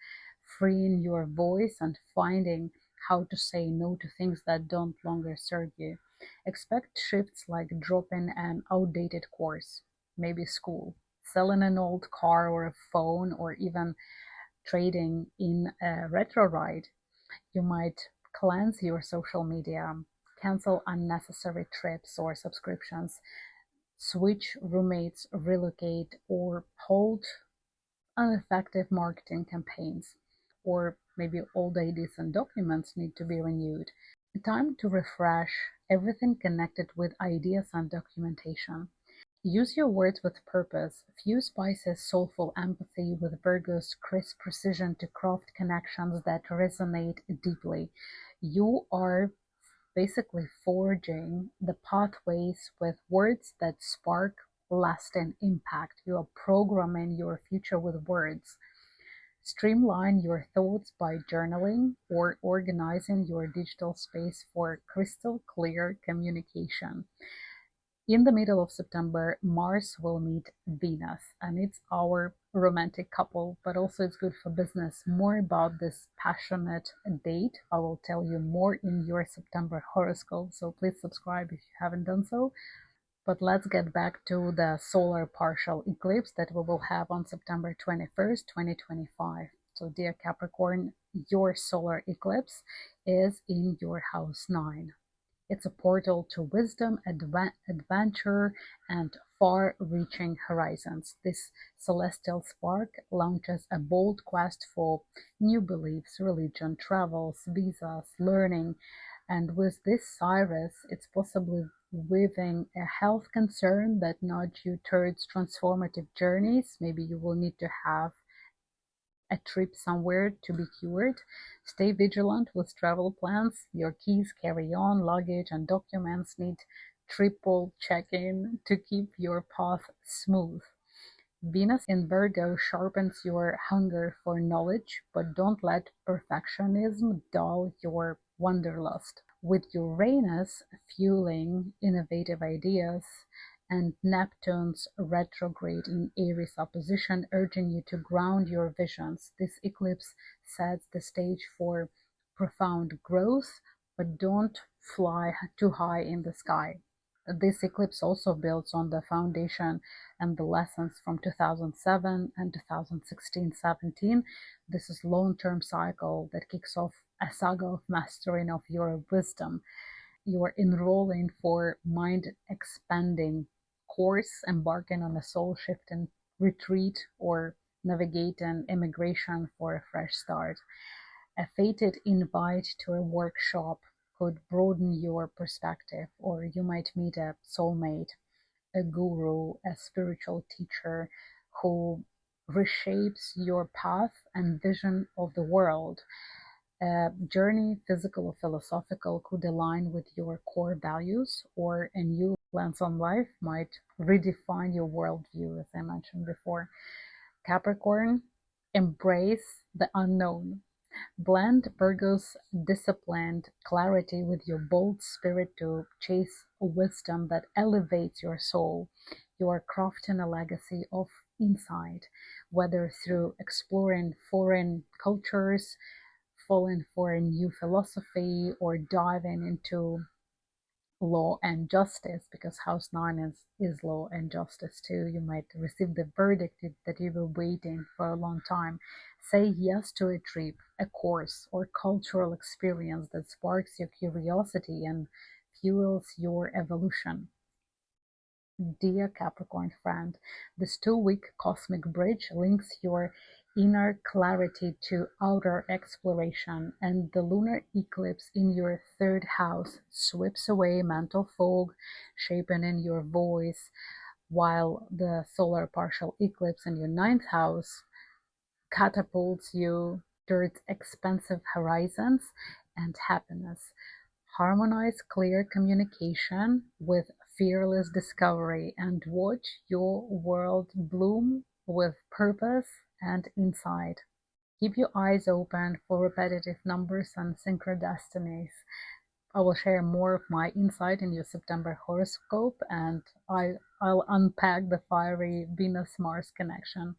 freeing your voice and finding how to say no to things that don't longer serve you. Expect shifts like dropping an outdated course, maybe school, selling an old car or a phone, or even trading in a retro ride. You might cleanse your social media, cancel unnecessary trips or subscriptions, switch roommates, relocate, or hold ineffective marketing campaigns. Or maybe old IDs and documents need to be renewed. Time to refresh everything connected with ideas and documentation. Use your words with purpose. Fuse Pisces' soulful empathy with Virgo's crisp precision to craft connections that resonate deeply. You are basically forging the pathways with words that spark lasting impact. You are programming your future with words. Streamline your thoughts by journaling or organizing your digital space for crystal clear communication. In the middle of September, Mars will meet Venus, and it's our romantic couple, but also it's good for business. More about this passionate date, I will tell you more in your September horoscope, so please subscribe if you haven't done so. But let's get back to the solar partial eclipse that we will have on September 21st, 2025. So, dear Capricorn, your solar eclipse is in your house 9. It's a portal to wisdom, adventure, and far-reaching horizons. This celestial spark launches a bold quest for new beliefs, religion, travels, visas, learning, and with this Cyrus, it's possibly weaving a health concern that nudge you towards transformative journeys. Maybe you will need to have a trip somewhere to be cured. Stay vigilant with travel plans. Your keys, carry-on, luggage, and documents need triple checking to keep your path smooth. Venus in Virgo sharpens your hunger for knowledge, but don't let perfectionism dull your wanderlust. With Uranus fueling innovative ideas and Neptune's retrograde in Aries opposition urging you to ground your visions, this eclipse sets the stage for profound growth, but don't fly too high in the sky. This eclipse also builds on the foundation and the lessons from 2007 and 2016-17. This is long-term cycle that kicks off a saga of mastering of your wisdom. You are enrolling for mind-expanding course, embarking on a soul-shifting retreat, or navigating immigration for a fresh start. A fated invite to a workshop could broaden your perspective, or you might meet a soulmate, a guru, a spiritual teacher who reshapes your path and vision of the world. A journey, physical or philosophical, could align with your core values, or a new lens on life might redefine your worldview, as I mentioned before. Capricorn, embrace the unknown. Blend Virgo's disciplined clarity with your bold spirit to chase wisdom that elevates your soul. You are crafting a legacy of insight, whether through exploring foreign cultures, falling for a new philosophy, or diving into law and justice, because house 9 is law and justice too. You might receive the verdict that you were waiting for a long time. Say yes to a trip, a course, or cultural experience that sparks your curiosity and fuels your evolution. Dear Capricorn friend, this 2-week cosmic bridge links your inner clarity to outer exploration, and the lunar eclipse in your 3rd house sweeps away mental fog, shaping in your voice, while the solar partial eclipse in your 9th house catapults you towards expansive horizons and happiness. Harmonize clear communication with fearless discovery and watch your world bloom with purpose and insight. Keep your eyes open for repetitive numbers and synchrodestinies. I will share more of my insight in your September horoscope, and I'll unpack the fiery Venus-Mars connection.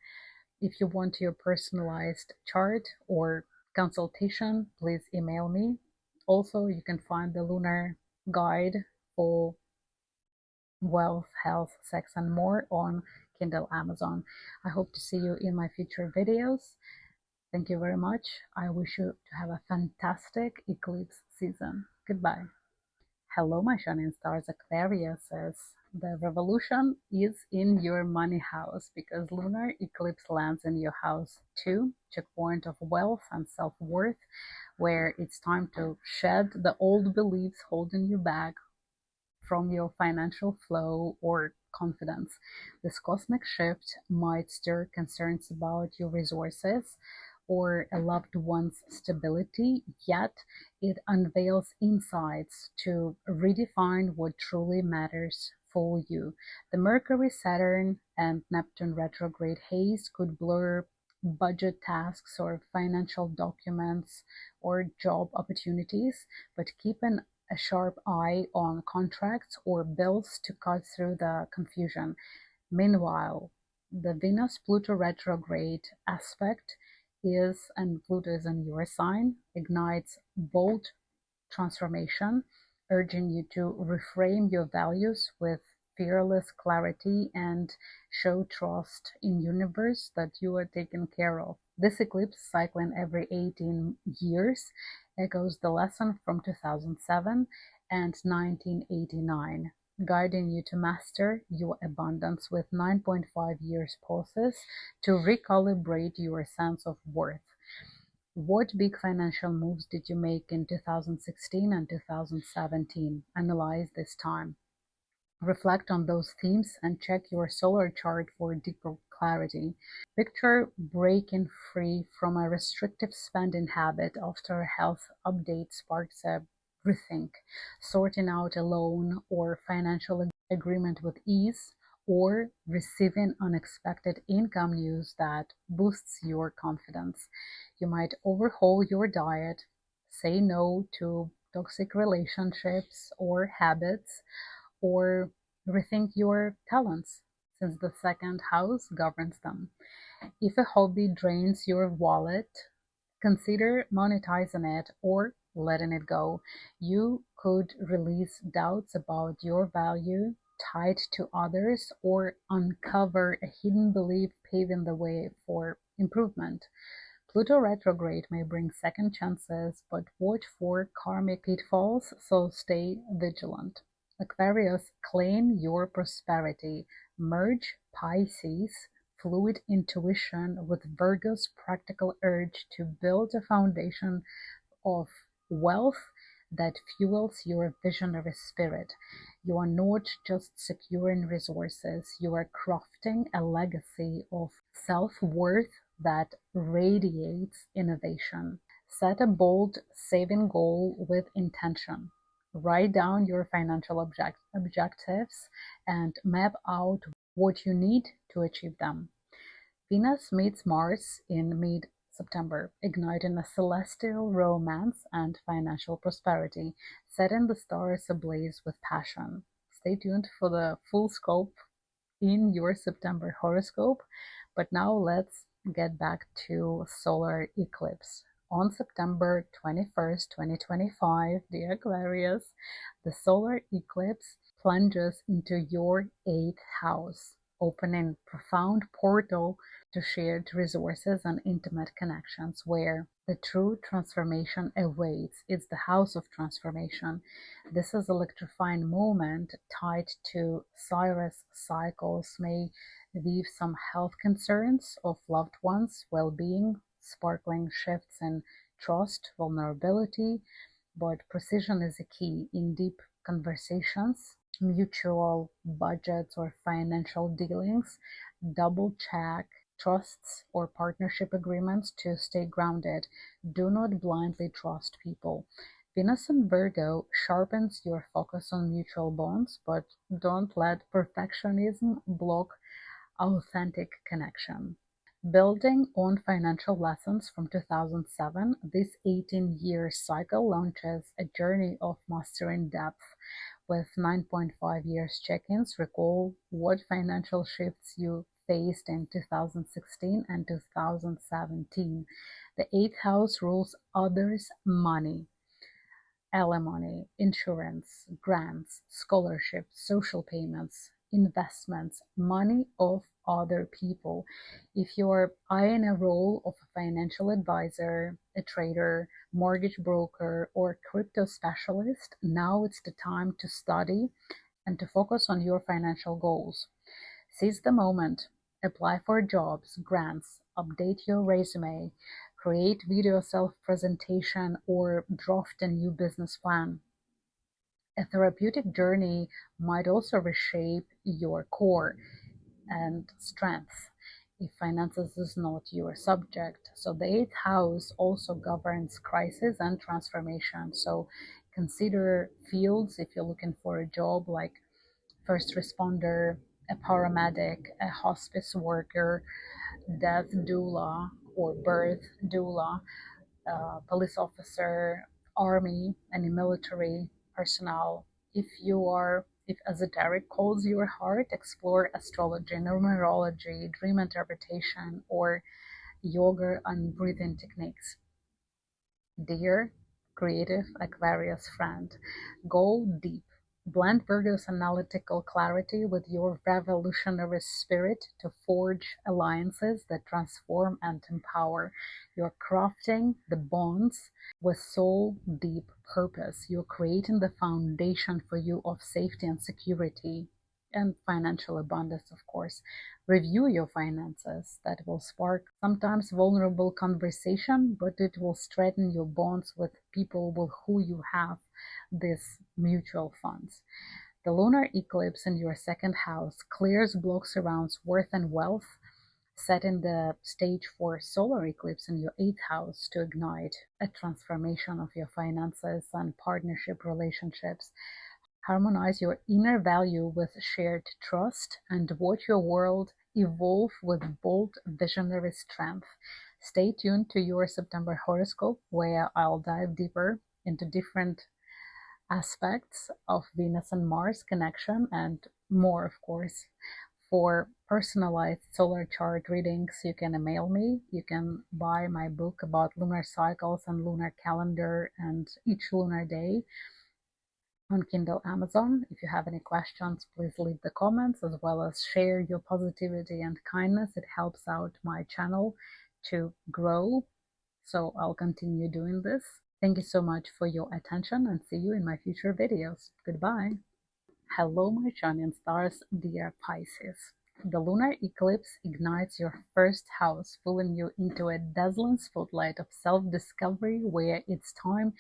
If you want your personalized chart or consultation, please email me. Also, you can find the lunar guide for wealth, health, sex, and more on Kindle Amazon. I hope to see you in my future videos. Thank you very much. I wish you to have a fantastic eclipse season. Goodbye. Hello, my shining stars, Aquariuses. The revolution is in your money house because lunar eclipse lands in your house 2, checkpoint of wealth and self-worth, where it's time to shed the old beliefs holding you back from your financial flow or confidence. This cosmic shift might stir concerns about your resources or a loved one's stability, yet it unveils insights to redefine what truly matters for you. The Mercury, Saturn, and Neptune retrograde haze could blur budget tasks or financial documents or job opportunities, but keep an a sharp eye on contracts or bills to cut through the confusion. Meanwhile, the Venus-Pluto retrograde aspect is, and Pluto is in your sign, ignites bold transformation, urging you to reframe your values with fearless clarity and show trust in universe that you are taken care of. This eclipse, cycling every 18 years, echoes the lesson from 2007 and 1989, guiding you to master your abundance with 9.5 years pauses to recalibrate your sense of worth. What big financial moves did you make in 2016 and 2017? Analyze this time. Reflect on those themes and check your solar chart for deeper clarity. Picture breaking free from a restrictive spending habit after a health update sparks a rethink, sorting out a loan or financial agreement with ease, or receiving unexpected income news that boosts your confidence. You might overhaul your diet, say no to toxic relationships or habits, or rethink your talents, since the second house governs them. If a hobby drains your wallet, consider monetizing it or letting it go. You could release doubts about your value tied to others or uncover a hidden belief paving the way for improvement. Pluto retrograde may bring second chances, but watch for karmic pitfalls, so stay vigilant. Aquarius, claim your prosperity. Merge Pisces, fluid intuition, with Virgo's practical urge to build a foundation of wealth that fuels your visionary spirit. You are not just securing resources, you are crafting a legacy of self-worth that radiates innovation. Set a bold saving goal with intention. Write down your financial objectives and map out what you need to achieve them. Venus meets Mars in mid-September, igniting a celestial romance and financial prosperity, setting the stars ablaze with passion. Stay tuned for the full scope in your September horoscope, but now let's get back to solar eclipse. On September 21st, 2025, dear Aquarius, the solar eclipse plunges into your 8th house, opening profound portal to shared resources and intimate connections where the true transformation awaits. It's the house of transformation. This is electrifying moment tied to Saros cycles may leave some health concerns of loved ones' well-being, sparkling shifts in trust, vulnerability, but precision is a key in deep conversations, mutual budgets or financial dealings. Double check trusts or partnership agreements to stay grounded. Do not blindly trust people. Venus in Virgo sharpens your focus on mutual bonds, but don't let perfectionism block authentic connection. Building on financial lessons from 2007, this 18-year cycle launches a journey of mastering depth. With 9.5 years check-ins, recall what financial shifts you faced in 2016 and 2017. The 8th house rules others' money, alimony, insurance, grants, scholarships, social payments, investments, money of other people. If you're eyeing a role of a financial advisor, a trader, mortgage broker, or crypto specialist, now it's the time to study and to focus on your financial goals. Seize the moment, apply for jobs, grants, update your resume, create video self-presentation, or draft a new business plan. A therapeutic journey might also reshape your core and strengths if finances is not your subject. So the 8th house also governs crisis and transformation. So consider fields if you're looking for a job like first responder, a paramedic, a hospice worker, death doula or birth doula, police officer, army, any military, personal. If esoteric calls your heart, explore astrology, numerology, dream interpretation, or yoga and breathing techniques. Dear creative Aquarius friend, go deep. Blend Virgo's analytical clarity with your revolutionary spirit to forge alliances that transform and empower. You're crafting the bonds with soul deep purpose. You're creating the foundation for you of safety and security and financial abundance, of course. Review your finances. That will spark sometimes vulnerable conversation, but it will strengthen your bonds with people with who you have these mutual funds. The lunar eclipse in your second house clears blocks around worth and wealth, setting the stage for solar eclipse in your eighth house to ignite a transformation of your finances and partnership relationships. Harmonize your inner value with shared trust and watch your world evolve with bold visionary strength. Stay tuned to your September horoscope, where I'll dive deeper into different aspects of Venus and Mars connection and more, of course. For personalized solar chart readings, you can email me. You can buy my book about lunar cycles and lunar calendar and each lunar day on Kindle Amazon. If you have any questions, please leave the comments, as well as share your positivity and kindness. It helps out my channel to grow, so I'll continue doing this. Thank you so much for your attention, and see you in my future videos. Goodbye. Hello, my shining stars, dear Pisces. The lunar eclipse ignites your first house, pulling you into a dazzling spotlight of self-discovery, where it's time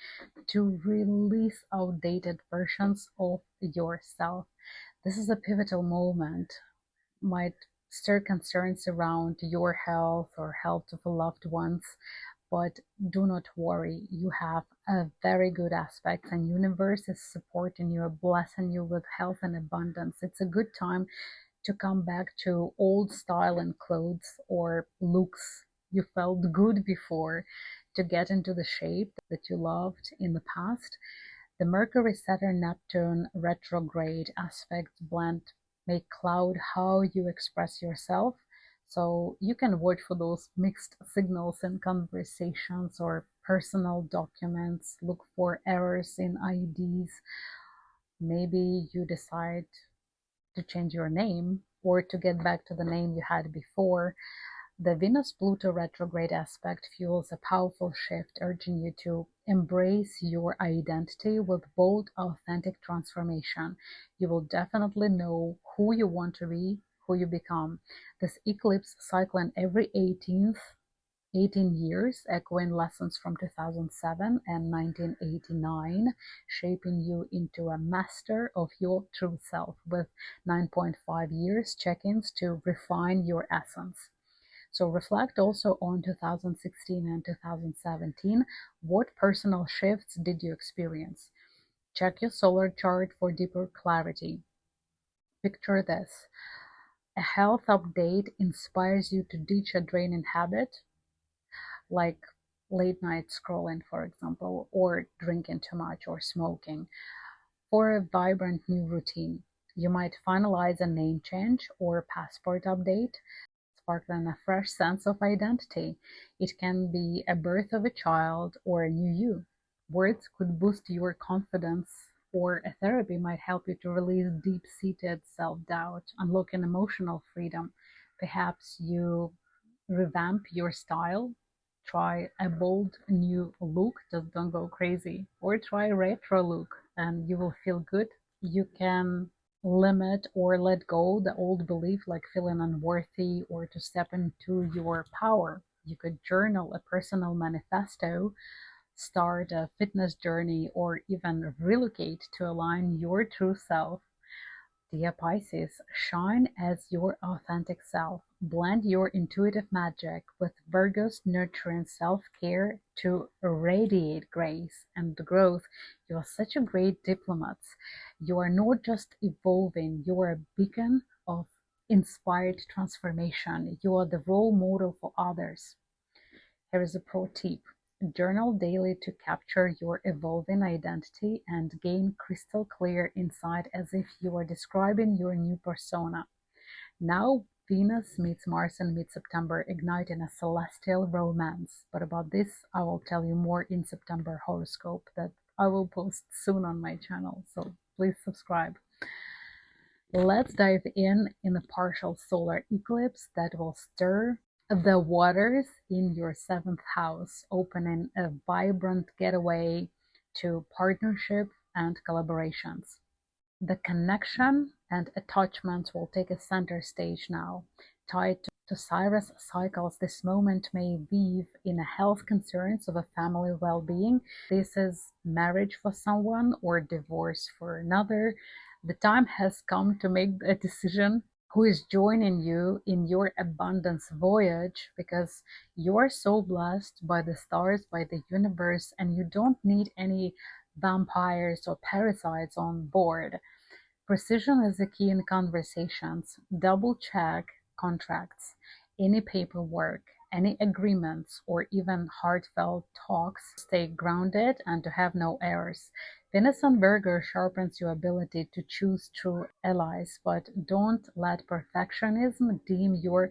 to release outdated versions of yourself. This is a pivotal moment. Might stir concerns around your health or health of loved ones, but do not worry. You have a very good aspect, and universe is supporting you, blessing you with health and abundance. It's a good time to come back to old style and clothes or looks you felt good before, to get into the shape that you loved in the past. The Mercury, Saturn, Neptune retrograde aspects blend may cloud how you express yourself, so you can watch for those mixed signals in conversations or personal documents. Look for errors in IDs. Maybe you decide to change your name or to get back to the name you had before. The Venus-Pluto retrograde aspect fuels a powerful shift, urging you to embrace your identity with bold, authentic transformation. You will definitely know who you want to be, who you become. This eclipse cycling every 18 years, echoing lessons from 2007 and 1989, shaping you into a master of your true self, with 9.5 years check-ins to refine your essence. So reflect also on 2016 and 2017. What personal shifts did you experience? Check your solar chart for deeper clarity. Picture this. A health update inspires you to ditch a draining habit, like late night scrolling, for example, or drinking too much or smoking, for a vibrant new routine. You might finalize a name change or passport update, sparkling a fresh sense of identity. It can be a birth of a child or a new you. Words could boost your confidence, or a therapy might help you to release deep-seated self-doubt, unlocking emotional freedom. Perhaps you revamp your style, try a bold new look, just don't go crazy, or try a retro look and you will feel good. You can limit or let go the old belief, like feeling unworthy, or to step into your power. You could journal a personal manifesto, start a fitness journey, or even relocate to align your true self. Dear Pisces, shine as your authentic self. Blend your intuitive magic with Virgo's nurturing self-care to radiate grace and growth. You are such a great diplomat. You are not just evolving, you are a beacon of inspired transformation. You are the role model for others. Here is a pro tip. Journal daily to capture your evolving identity and gain crystal clear insight as if you are describing your new persona. Now Venus meets Mars in mid-September, igniting a celestial romance. But about this, I will tell you more in September horoscope that I will post soon on my channel, so please subscribe. Let's dive in a partial solar eclipse that will stir the waters in your 7th house, opening a vibrant getaway to partnership and collaborations. The connection and attachments will take a center stage now. Tied to Saros cycles, this moment may weave in a health concerns of a family well-being. This is marriage for someone or divorce for another. The time has come to make a decision who is joining you in your abundance voyage, because you're so blessed by the stars, by the universe, and you don't need any vampires or parasites on board. Precision is the key in conversations. Double check contracts, any paperwork, any agreements, or even heartfelt talks. Stay grounded and to have no errors. Venus and Virgo sharpens your ability to choose true allies, but don't let perfectionism dim your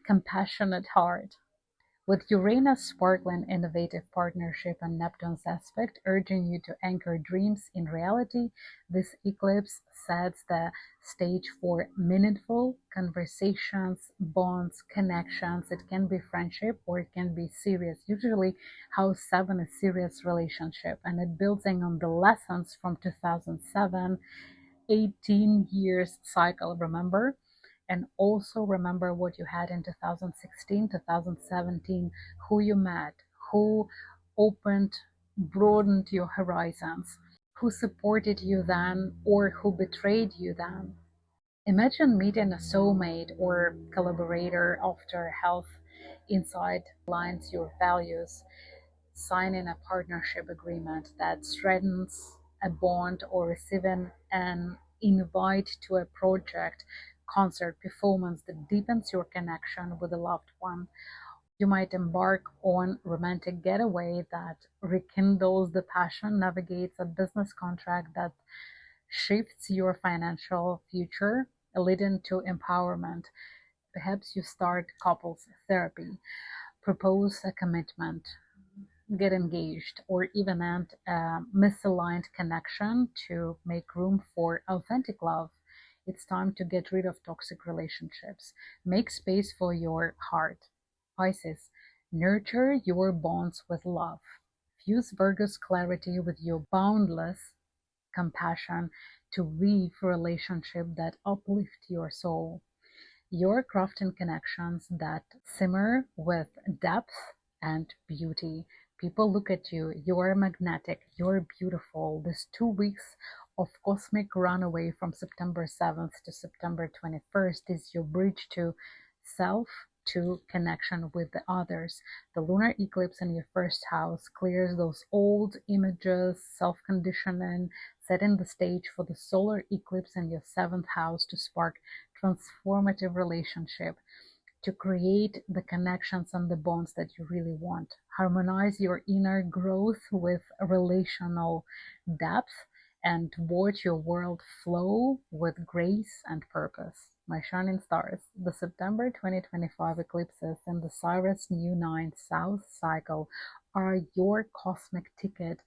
compassionate heart. With Uranus sparkling innovative partnership and Neptune's aspect urging you to anchor dreams in reality, this eclipse sets the stage for meaningful conversations, bonds, connections. It can be friendship or it can be serious. Usually house 7 is serious relationship, and it building on the lessons from 2007, 18 years cycle, remember? And also remember what you had in 2016, 2017, who you met, who broadened your horizons, who supported you then or who betrayed you then. Imagine meeting a soulmate or collaborator after health insight aligns your values, signing a partnership agreement that strengthens a bond, or receiving an invite to a project, concert, performance that deepens your connection with a loved one. You might embark on romantic getaway that rekindles the passion, navigates a business contract that shifts your financial future, leading to empowerment. Perhaps you start couples therapy, propose a commitment, get engaged, or even end a misaligned connection to make room for authentic love. It's time to get rid of toxic relationships. Make space for your heart. Pisces, nurture your bonds with love. Fuse Virgo's clarity with your boundless compassion to weave relationships that uplift your soul. You're crafting connections that simmer with depth and beauty. People look at you, you're magnetic, you're beautiful. This 2 weeks of cosmic runaway from September 7th to September 21st is your bridge to self, to connection with the others. The lunar eclipse in your 1st house clears those old images, self-conditioning, setting the stage for the solar eclipse in your 7th house to spark transformative relationship, to create the connections and the bonds that you really want. Harmonize your inner growth with relational depth and watch your world flow with grace and purpose. My shining stars, the September 2025 eclipses and the Saros New 9 South Cycle are your cosmic ticket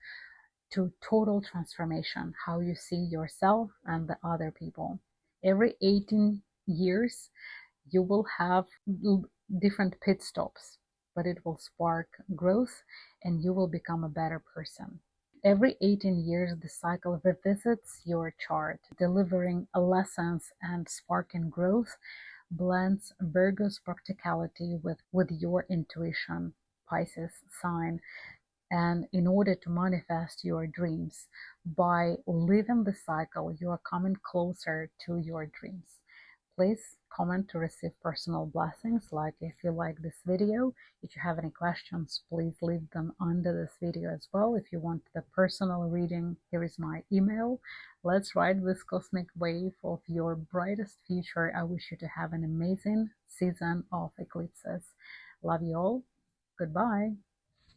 to total transformation, how you see yourself and the other people. Every 18 years, you will have different pit stops, but it will spark growth and you will become a better person. Every 18 years, the cycle revisits your chart, delivering lessons and sparking growth, blends Virgo's practicality with your intuition, Pisces sign. And in order to manifest your dreams, by living the cycle, you are coming closer to your dreams. Please comment to receive personal blessings. Like if you like this video. If you have any questions, please leave them under this video as well. If you want the personal reading, here is my email. Let's ride this cosmic wave of your brightest future. I wish you to have an amazing season of eclipses. Love you all. Goodbye.